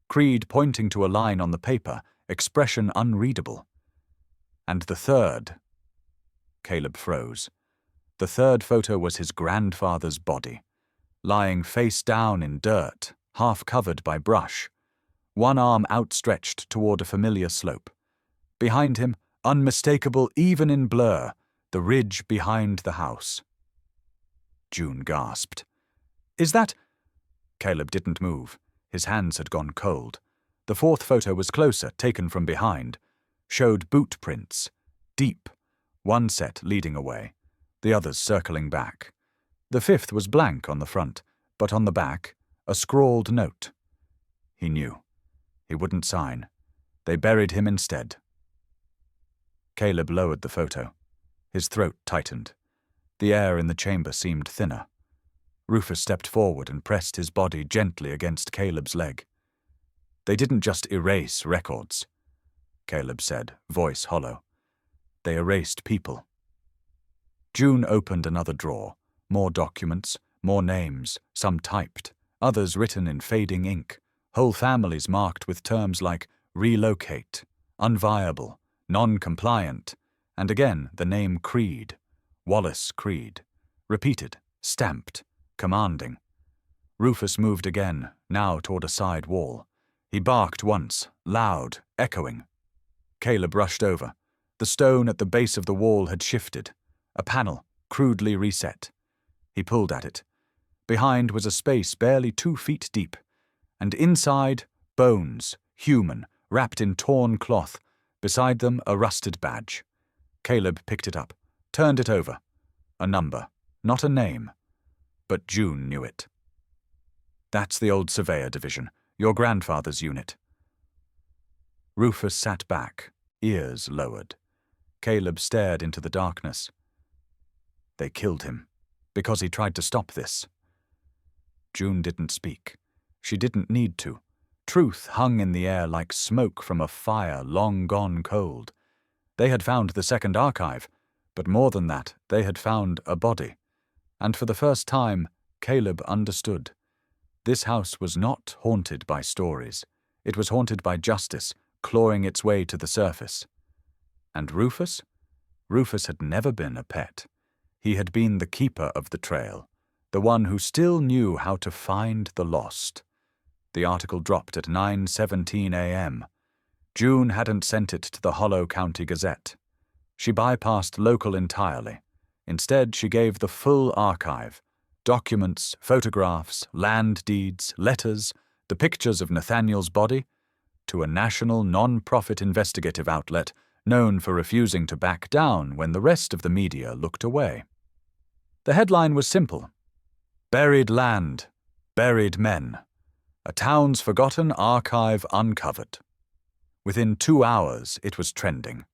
Creed pointing to a line on the paper, expression unreadable. And the third. Caleb froze. The third photo was his grandfather's body, lying face down in dirt, half covered by brush, one arm outstretched toward a familiar slope. Behind him, unmistakable even in blur, the ridge behind the house. June gasped. "Is that—" Caleb didn't move. His hands had gone cold. The fourth photo was closer, taken from behind. Showed boot prints. Deep. One set leading away, the others circling back. The fifth was blank on the front, but on the back, a scrawled note. He knew. He wouldn't sign. They buried him instead. Caleb lowered the photo. His throat tightened. The air in the chamber seemed thinner. Rufus stepped forward and pressed his body gently against Caleb's leg. "They didn't just erase records," Caleb said, voice hollow. "They erased people." June opened another drawer. More documents, more names, some typed, others written in fading ink, whole families marked with terms like relocate, unviable, non-compliant, and again the name Creed, Wallace Creed, repeated, stamped, commanding. Rufus moved again, now toward a side wall. He barked once, loud, echoing. Caleb rushed over. The stone at the base of the wall had shifted. A panel, crudely reset. He pulled at it. Behind was a space barely 2 feet deep, and inside, bones, human, wrapped in torn cloth. Beside them, a rusted badge. Caleb picked it up, turned it over. A number, not a name. But June knew it. "That's the old surveyor division, your grandfather's unit." Rufus sat back, ears lowered. Caleb stared into the darkness. "They killed him, because he tried to stop this." June didn't speak. She didn't need to. Truth hung in the air like smoke from a fire long gone cold. They had found the second archive, but more than that, they had found a body. And for the first time, Caleb understood. This house was not haunted by stories. It was haunted by justice, clawing its way to the surface. And Rufus? Rufus had never been a pet. He had been the keeper of the trail, the one who still knew how to find the lost. The article dropped at 9:17 a.m. June hadn't sent it to the Hollow County Gazette. She bypassed local entirely. Instead, she gave the full archive: documents, photographs, land deeds, letters, the pictures of Nathaniel's body, to a national non-profit investigative outlet known for refusing to back down when the rest of the media looked away. The headline was simple: "Buried Land, Buried Men. A Town's Forgotten Archive Uncovered." Within 2 hours, it was trending.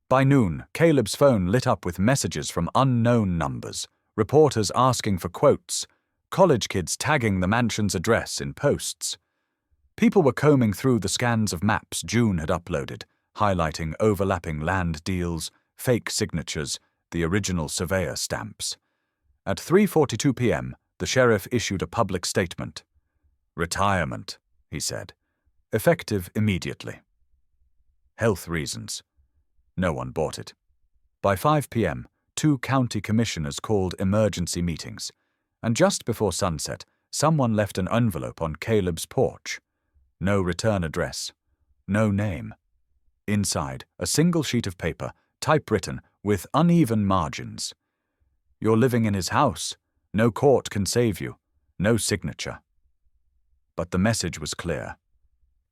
By noon, Caleb's phone lit up with messages from unknown numbers, reporters asking for quotes, college kids tagging the mansion's address in posts. People were combing through the scans of maps June had uploaded, highlighting overlapping land deals, fake signatures, the original surveyor stamps. At 3:42 p.m., the sheriff issued a public statement. "Retirement," he said. "Effective immediately. Health reasons." No one bought it. By 5 p.m., 2 county commissioners called emergency meetings, and just before sunset, someone left an envelope on Caleb's porch. No return address. No name. Inside, a single sheet of paper, typewritten, with uneven margins. "You're living in his house. No court can save you. No signature." But the message was clear.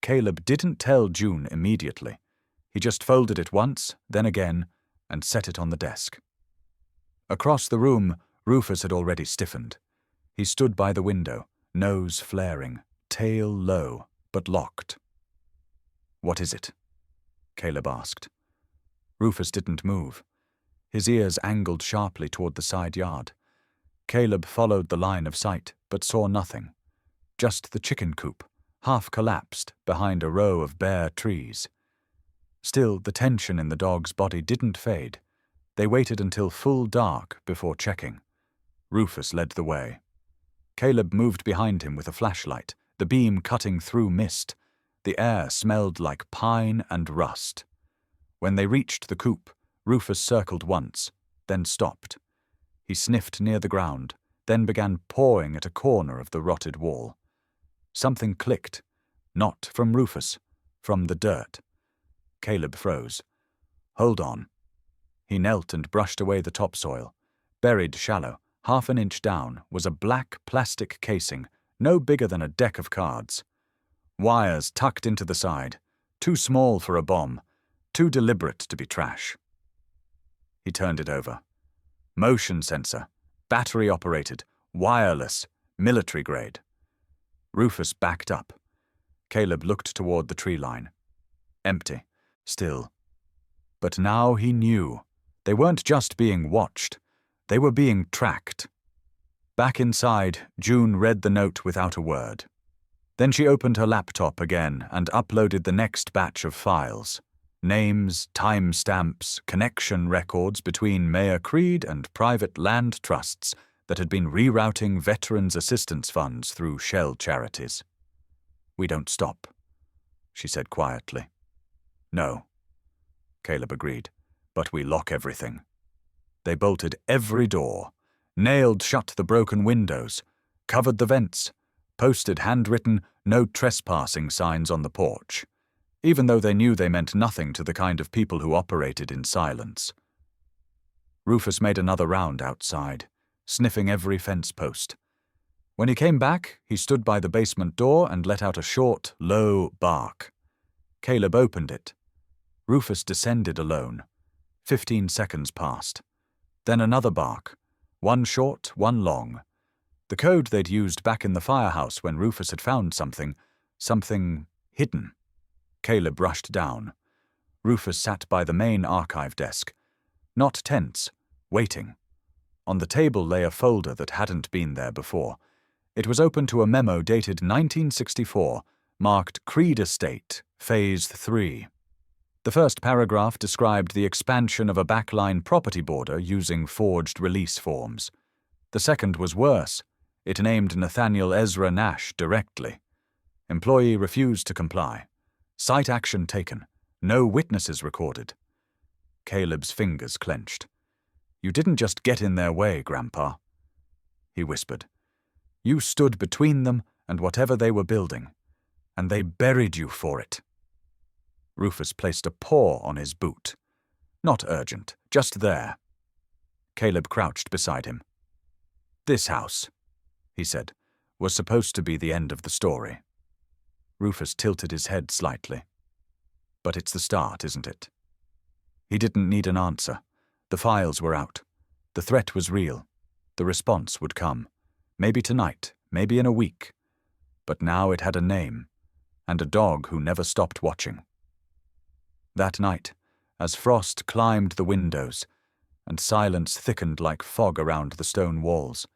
Caleb didn't tell June immediately. He just folded it once, then again, and set it on the desk. Across the room, Rufus had already stiffened. He stood by the window, nose flaring, tail low, but locked. "What is it?" Caleb asked. Rufus didn't move. His ears angled sharply toward the side yard. Caleb followed the line of sight, but saw nothing. Just the chicken coop, half collapsed behind a row of bare trees. Still, the tension in the dog's body didn't fade. They waited until full dark before checking. Rufus led the way. Caleb moved behind him with a flashlight, the beam cutting through mist. The air smelled like pine and rust. When they reached the coop, Rufus circled once, then stopped. He sniffed near the ground, then began pawing at a corner of the rotted wall. Something clicked, not from Rufus, from the dirt. Caleb froze. "Hold on." He knelt and brushed away the topsoil. Buried shallow, half an inch down, was a black plastic casing, no bigger than a deck of cards. Wires tucked into the side, too small for a bomb, too deliberate to be trash. He turned it over. Motion sensor, battery-operated, wireless, military grade. Rufus backed up. Caleb looked toward the tree line. Empty. Still. But now he knew. They weren't just being watched. They were being tracked. Back inside, June read the note without a word. Then she opened her laptop again and uploaded the next batch of files. Names, timestamps, connection records between Mayor Creed and private land trusts that had been rerouting veterans' assistance funds through shell charities. "We don't stop," she said quietly. "No," Caleb agreed, "but we lock everything." They bolted every door, nailed shut the broken windows, covered the vents, posted handwritten "No trespassing" signs on the porch, even though they knew they meant nothing to the kind of people who operated in silence. Rufus made another round outside, sniffing every fence post. When he came back, he stood by the basement door and let out a short, low bark. Caleb opened it. Rufus descended alone. 15 seconds passed. Then another bark. One short, one long. The code they'd used back in the firehouse when Rufus had found something hidden. Caleb rushed down. Rufus sat by the main archive desk. Not tense, waiting. On the table lay a folder that hadn't been there before. It was open to a memo dated 1964, marked Creed Estate, Phase 3. The first paragraph described the expansion of a backline property border using forged release forms. The second was worse. It named Nathaniel Ezra Nash directly. Employee refused to comply. Site action taken. No witnesses recorded. Caleb's fingers clenched. "You didn't just get in their way, Grandpa," he whispered. "You stood between them and whatever they were building, and they buried you for it." Rufus placed a paw on his boot. Not urgent, just there. Caleb crouched beside him. "This house," he said, "was supposed to be the end of the story." Rufus tilted his head slightly. "But it's the start, isn't it?" He didn't need an answer. The files were out. The threat was real. The response would come. Maybe tonight, maybe in a week. But now it had a name, and a dog who never stopped watching. That night, as frost climbed the windows, and silence thickened like fog around the stone walls,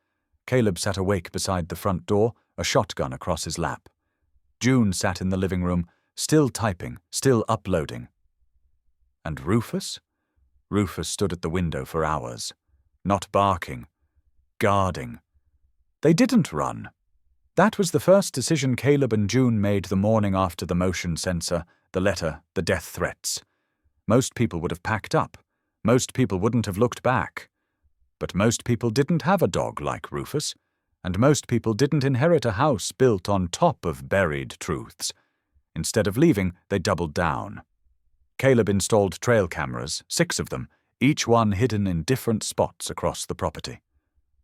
Caleb sat awake beside the front door, a shotgun across his lap. June sat in the living room, still typing, still uploading. And Rufus? Rufus stood at the window for hours, not barking, guarding. They didn't run. That was the first decision Caleb and June made the morning after the motion sensor, the letter, the death threats. Most people would have packed up. Most people wouldn't have looked back. But most people didn't have a dog like Rufus, and most people didn't inherit a house built on top of buried truths. Instead of leaving, they doubled down. Caleb installed trail cameras, 6 of them, each one hidden in different spots across the property.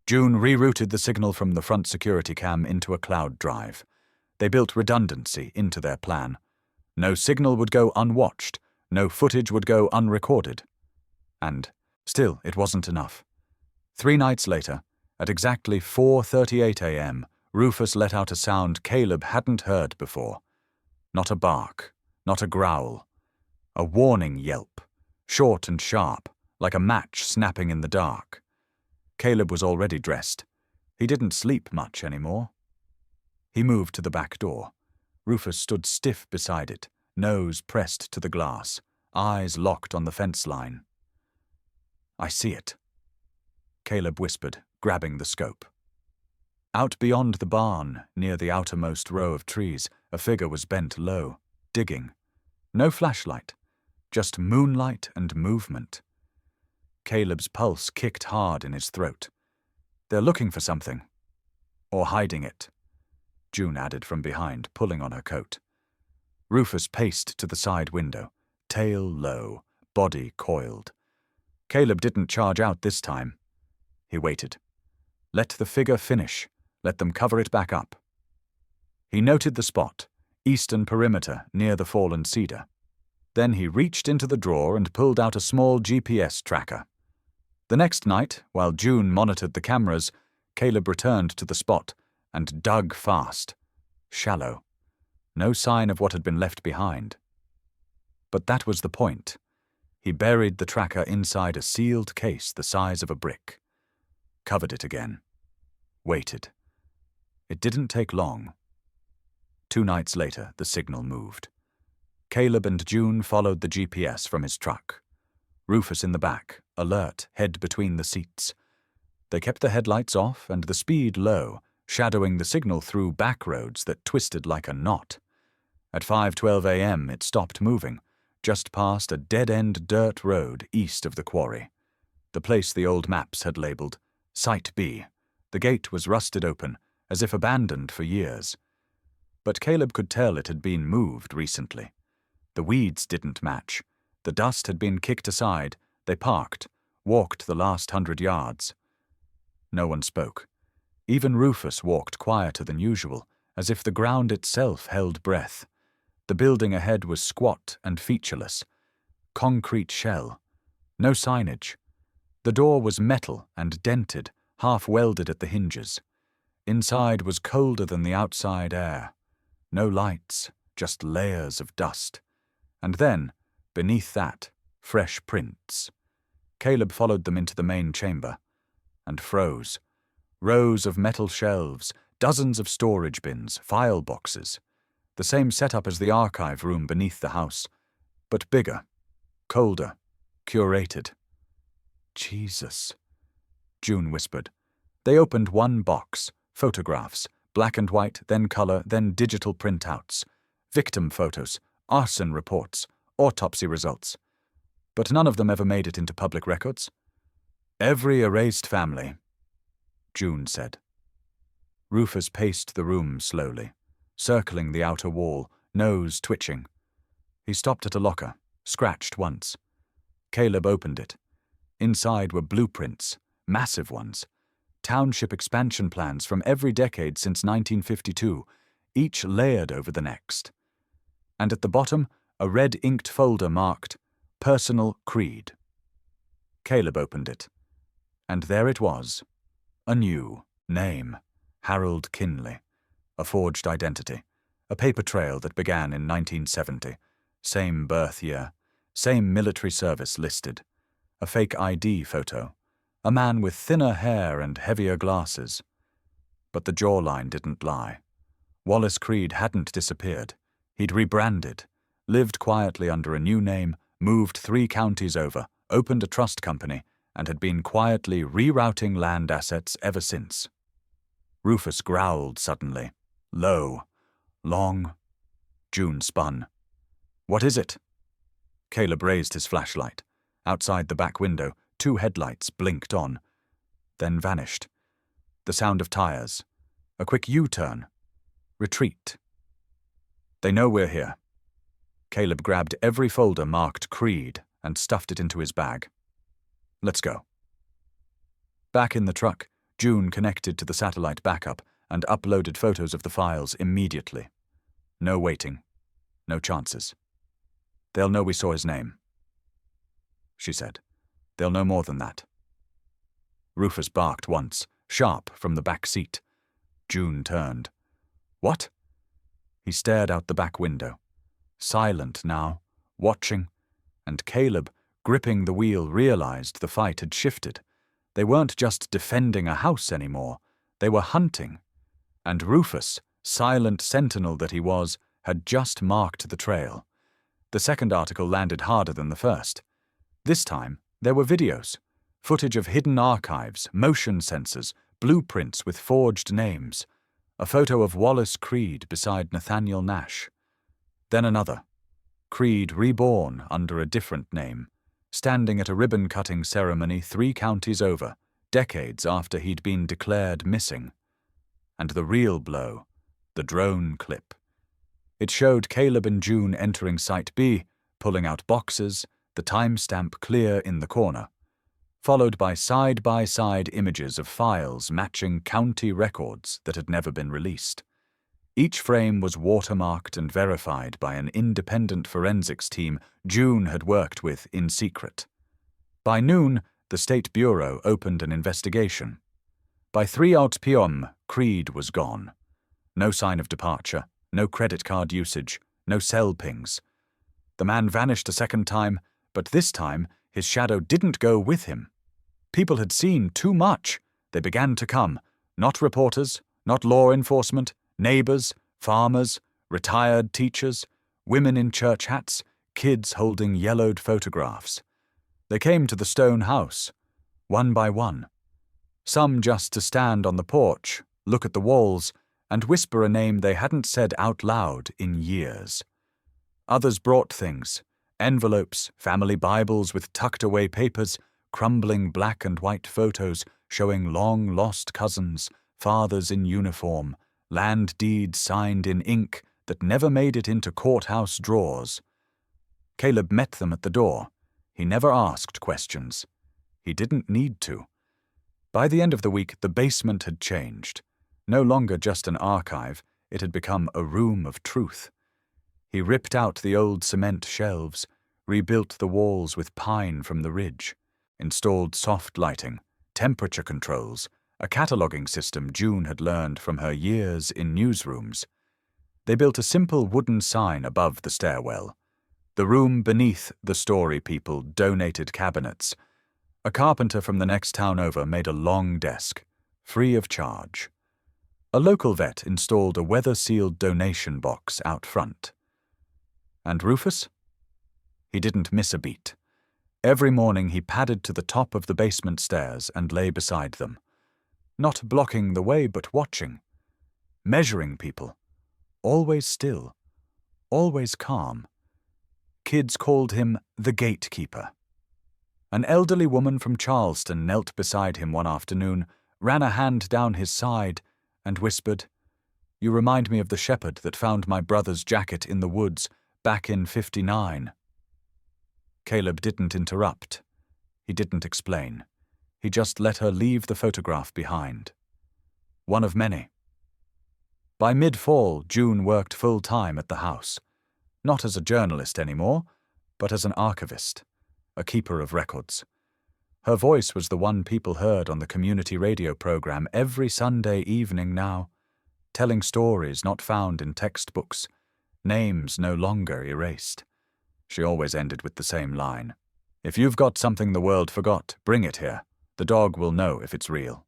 June rerouted the signal from the front security cam into a cloud drive. They built redundancy into their plan. No signal would go unwatched, no footage would go unrecorded. And still, it wasn't enough. 3 nights later, at exactly 4:38 a.m., Rufus let out a sound Caleb hadn't heard before. Not a bark, not a growl. A warning yelp, short and sharp, like a match snapping in the dark. Caleb was already dressed. He didn't sleep much anymore. He moved to the back door. Rufus stood stiff beside it, nose pressed to the glass, eyes locked on the fence line. "I see it," Caleb whispered, grabbing the scope. Out beyond the barn, near the outermost row of trees, a figure was bent low, digging. No flashlight, just moonlight and movement. Caleb's pulse kicked hard in his throat. "They're looking for something. Or hiding it," June added from behind, pulling on her coat. Rufus paced to the side window, tail low, body coiled. Caleb didn't charge out this time. He waited. Let the figure finish. Let them cover it back up. He noted the spot, eastern perimeter near the fallen cedar. Then he reached into the drawer and pulled out a small GPS tracker. The next night, while June monitored the cameras, Caleb returned to the spot and dug fast. Shallow. No sign of what had been left behind. But that was the point. He buried the tracker inside a sealed case the size of a brick. Covered it again. Waited. It didn't take long. 2 nights later, the signal moved. Caleb and June followed the GPS from his truck. Rufus in the back, alert, head between the seats. They kept the headlights off and the speed low, shadowing the signal through back roads that twisted like a knot. At 5:12 a.m. it stopped moving, just past a dead-end dirt road east of the quarry. The place the old maps had labeled Site B. The gate was rusted open, as if abandoned for years. But Caleb could tell it had been moved recently. The weeds didn't match. The dust had been kicked aside. They parked, walked the last 100 yards. No one spoke. Even Rufus walked quieter than usual, as if the ground itself held breath. The building ahead was squat and featureless. Concrete shell. No signage. The door was metal and dented, half welded at the hinges. Inside was colder than the outside air. No lights, just layers of dust. And then, beneath that, fresh prints. Caleb followed them into the main chamber, and froze. Rows of metal shelves, dozens of storage bins, file boxes. The same setup as the archive room beneath the house, but bigger, colder, curated. "Jesus," June whispered. They opened one box, photographs, black and white, then color, then digital printouts, victim photos, arson reports, autopsy results. but none of them ever made it into public records. Every erased family, June said. Rufus paced the room slowly, circling the outer wall, nose twitching. He stopped at a locker, scratched once. Caleb opened it. Inside were blueprints, massive ones, township expansion plans from every decade since 1952, each layered over the next. And at the bottom, a red-inked folder marked Personal Creed. Caleb opened it, and there it was, a new name, Harold Kinley, a forged identity, a paper trail that began in 1970, same birth year, same military service listed, a fake ID photo, a man with thinner hair and heavier glasses. But the jawline didn't lie. Wallace Creed hadn't disappeared. He'd rebranded, lived quietly under a new name, moved 3 counties over, opened a trust company, and had been quietly rerouting land assets ever since. Rufus growled suddenly, low, long. June spun. "What is it?" Caleb raised his flashlight. Outside the back window, 2 headlights blinked on, then vanished. The sound of tires. A quick U-turn. Retreat. "They know we're here." Caleb grabbed every folder marked Creed and stuffed it into his bag. "Let's go." Back in the truck, June connected to the satellite backup and uploaded photos of the files immediately. No waiting. No chances. "They'll know we saw his name," she said. "They'll know more than that." Rufus barked once, sharp from the back seat. June turned. "What?" He stared out the back window. Silent now, watching, and Caleb, gripping the wheel, realized the fight had shifted. They weren't just defending a house anymore. They were hunting. And Rufus, silent sentinel that he was, had just marked the trail. The second article landed harder than the first. This time, there were videos, footage of hidden archives, motion sensors, blueprints with forged names, a photo of Wallace Creed beside Nathaniel Nash. Then another, Creed reborn under a different name, standing at a ribbon-cutting ceremony 3 counties over, decades after he'd been declared missing. And the real blow, the drone clip. It showed Caleb and June entering Site B, pulling out boxes, the timestamp clear in the corner, followed by side-by-side images of files matching county records that had never been released. Each frame was watermarked and verified by an independent forensics team June had worked with in secret. By noon, the State Bureau opened an investigation. By 3 p.m., Creed was gone. No sign of departure, no credit card usage, no cell pings. The man vanished a second time, but this time his shadow didn't go with him. People had seen too much. They began to come. Not reporters, not law enforcement, neighbors, farmers, retired teachers, women in church hats, kids holding yellowed photographs. They came to the stone house, one by one. Some just to stand on the porch, look at the walls, and whisper a name they hadn't said out loud in years. Others brought things, envelopes, family Bibles with tucked-away papers, crumbling black and white photos showing long-lost cousins, fathers in uniform, land deeds signed in ink that never made it into courthouse drawers. Caleb met them at the door. He never asked questions. He didn't need to. By the end of the week, the basement had changed. No longer just an archive, it had become a room of truth. He ripped out the old cement shelves, rebuilt the walls with pine from the ridge, installed soft lighting, temperature controls, a cataloging system June had learned from her years in newsrooms. They built a simple wooden sign above the stairwell. The room beneath the story people donated cabinets. A carpenter from the next town over made a long desk, free of charge. A local vet installed a weather-sealed donation box out front. And Rufus? He didn't miss a beat. Every morning he padded to the top of the basement stairs and lay beside them. Not blocking the way, but watching. Measuring people. Always still. Always calm. Kids called him the gatekeeper. An elderly woman from Charleston knelt beside him one afternoon, ran a hand down his side, and whispered, "You remind me of the shepherd that found my brother's jacket in the woods back in '59. Caleb didn't interrupt. He didn't explain. He just let her leave the photograph behind. One of many. By mid-fall, June worked full-time at the house. Not as a journalist anymore, but as an archivist, a keeper of records. Her voice was the one people heard on the community radio program every Sunday evening now, telling stories not found in textbooks, names no longer erased. She always ended with the same line. "If you've got something the world forgot, bring it here. The dog will know if it's real."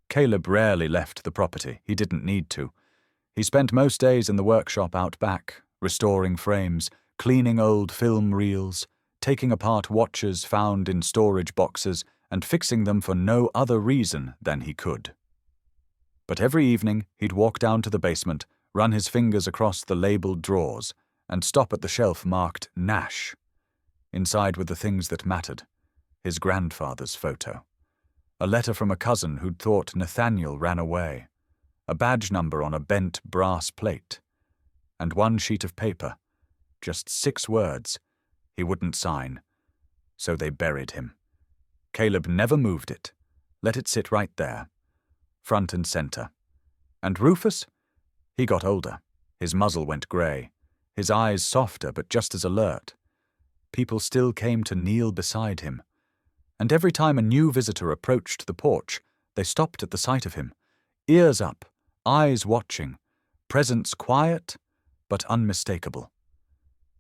Caleb rarely left the property. He didn't need to. He spent most days in the workshop out back, restoring frames, cleaning old film reels, taking apart watches found in storage boxes and fixing them for no other reason than he could. But every evening he'd walk down to the basement, run his fingers across the labeled drawers, and stop at the shelf marked Nash. Inside were the things that mattered. His grandfather's photo. A letter from a cousin who'd thought Nathaniel ran away. A badge number on a bent brass plate. And one sheet of paper. Just 6 words. He wouldn't sign. So they buried him. Caleb never moved it. Let it sit right there. Front and center. And Rufus? He got older. His muzzle went grey. His eyes softer but just as alert. People still came to kneel beside him. And every time a new visitor approached the porch, they stopped at the sight of him. Ears up, eyes watching, presence quiet but unmistakable.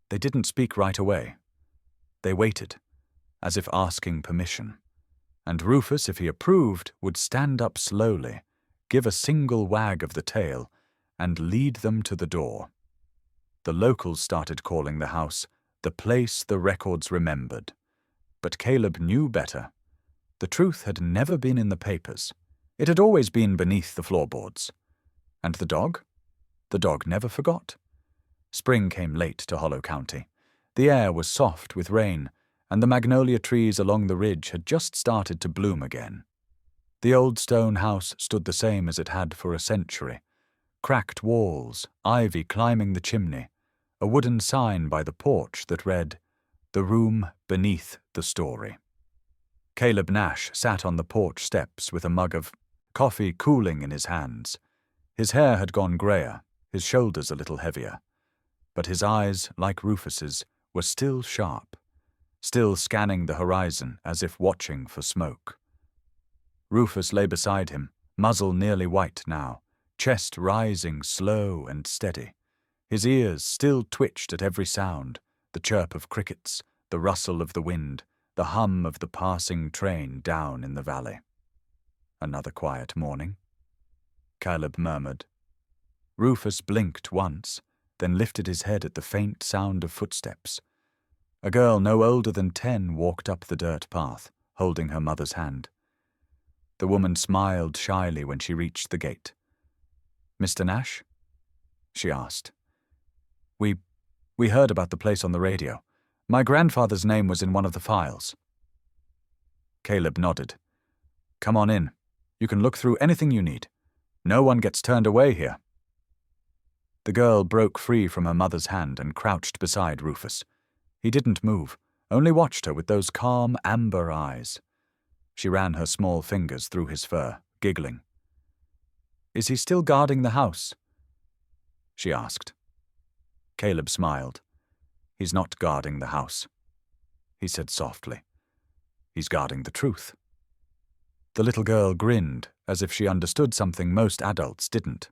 They didn't speak right away. They waited, as if asking permission. And Rufus, if he approved, would stand up slowly, give a single wag of the tail, and lead them to the door. The locals started calling the house the place the records remembered. But Caleb knew better. The truth had never been in the papers. It had always been beneath the floorboards. And the dog? The dog never forgot. Spring came late to Hollow County. The air was soft with rain, and the magnolia trees along the ridge had just started to bloom again. The old stone house stood the same as it had for a century. Cracked walls, ivy climbing the chimney, a wooden sign by the porch that read, "The room beneath the story." Caleb Nash sat on the porch steps with a mug of coffee cooling in his hands. His hair had gone grayer, his shoulders a little heavier. But his eyes, like Rufus's, were still sharp, still scanning the horizon as if watching for smoke. Rufus lay beside him, muzzle nearly white now, chest rising slow and steady. His ears still twitched at every sound, the chirp of crickets, the rustle of the wind, the hum of the passing train down in the valley. "Another quiet morning," Caleb murmured. Rufus blinked once, then lifted his head at the faint sound of footsteps. A girl no older than 10 walked up the dirt path, holding her mother's hand. The woman smiled shyly when she reached the gate. "Mr. Nash?" she asked. We heard about the place on the radio. My grandfather's name was in one of the files." Caleb nodded. "Come on in. You can look through anything you need. No one gets turned away here." The girl broke free from her mother's hand and crouched beside Rufus. He didn't move, only watched her with those calm amber eyes. She ran her small fingers through his fur, giggling. "Is he still guarding the house?" she asked. Caleb smiled. "He's not guarding the house," he said softly. "He's guarding the truth." The little girl grinned, as if she understood something most adults didn't.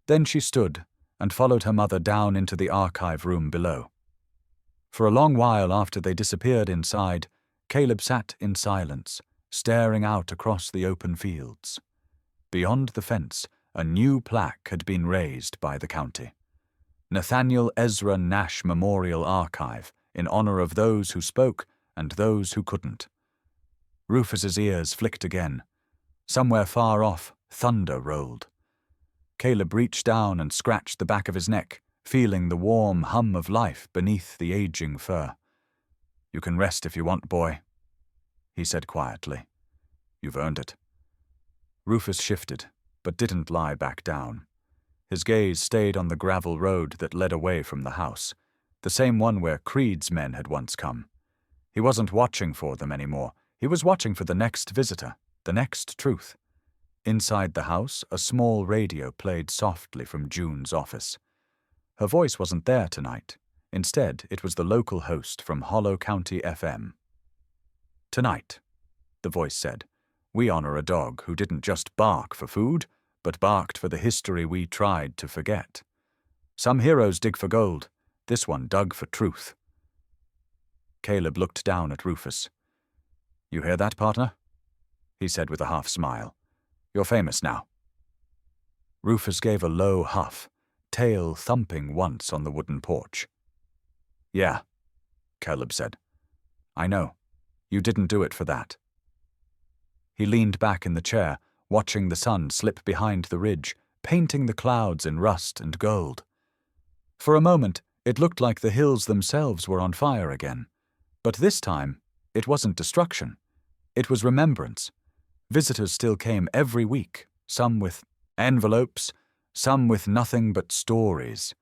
Then she stood and followed her mother down into the archive room below. For a long while after they disappeared inside, Caleb sat in silence, staring out across the open fields. Beyond the fence, a new plaque had been raised by the county. Nathaniel Ezra Nash Memorial Archive, in honor of those who spoke and those who couldn't. Rufus's ears flicked again. Somewhere far off, thunder rolled. Caleb reached down and scratched the back of his neck, feeling the warm hum of life beneath the aging fur. "You can rest if you want, boy," he said quietly. "You've earned it." Rufus shifted, but didn't lie back down. His gaze stayed on the gravel road that led away from the house, the same one where Creed's men had once come. He wasn't watching for them anymore. He was watching for the next visitor, the next truth. Inside the house, a small radio played softly from June's office. Her voice wasn't there tonight. Instead, it was the local host from Hollow County FM. "Tonight," the voice said, "we honor a dog who didn't just bark for food, but barked for the history we tried to forget. Some heroes dig for gold. This one dug for truth." Caleb looked down at Rufus. "You hear that, partner?" he said with a half smile. "You're famous now." Rufus gave a low huff, tail thumping once on the wooden porch. "Yeah," Caleb said. "I know. You didn't do it for that." He leaned back in the chair, watching the sun slip behind the ridge, painting the clouds in rust and gold. For a moment, it looked like the hills themselves were on fire again. But this time, it wasn't destruction. It was remembrance. Visitors still came every week, some with envelopes, some with nothing but stories.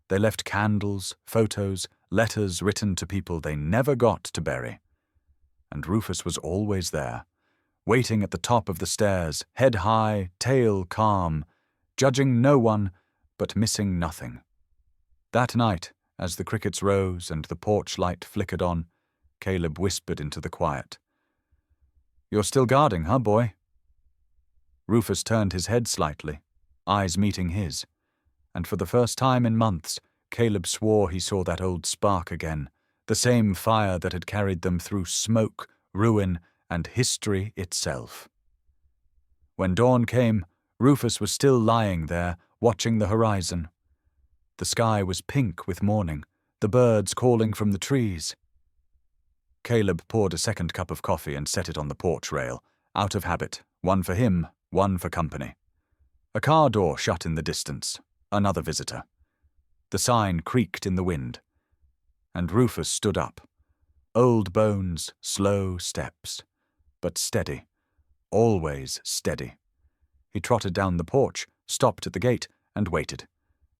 They left candles, photos, letters written to people they never got to bury. And Rufus was always there, waiting at the top of the stairs, head high, tail calm, judging no one, but missing nothing. That night, as the crickets rose and the porch light flickered on, Caleb whispered into the quiet. "You're still guarding, huh, boy?" Rufus turned his head slightly, eyes meeting his, and for the first time in months, Caleb swore he saw that old spark again, the same fire that had carried them through smoke, ruin, and history itself. When dawn came, Rufus was still lying there, watching the horizon. The sky was pink with morning, the birds calling from the trees. Caleb poured a second cup of coffee and set it on the porch rail, out of habit, one for him, one for company. A car door shut in the distance, another visitor. The sign creaked in the wind. And Rufus stood up. Old bones, slow steps, but steady, always steady. He trotted down the porch, stopped at the gate, and waited.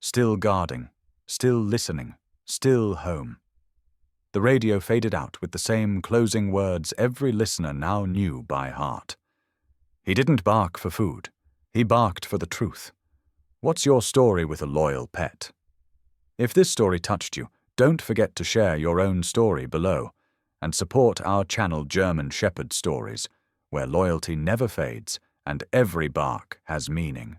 Still guarding, still listening, still home. The radio faded out with the same closing words every listener now knew by heart. He didn't bark for food. He barked for the truth. What's your story with a loyal pet? If this story touched you, don't forget to share your own story below and support our channel German Shepherd Stories, where loyalty never fades and every bark has meaning.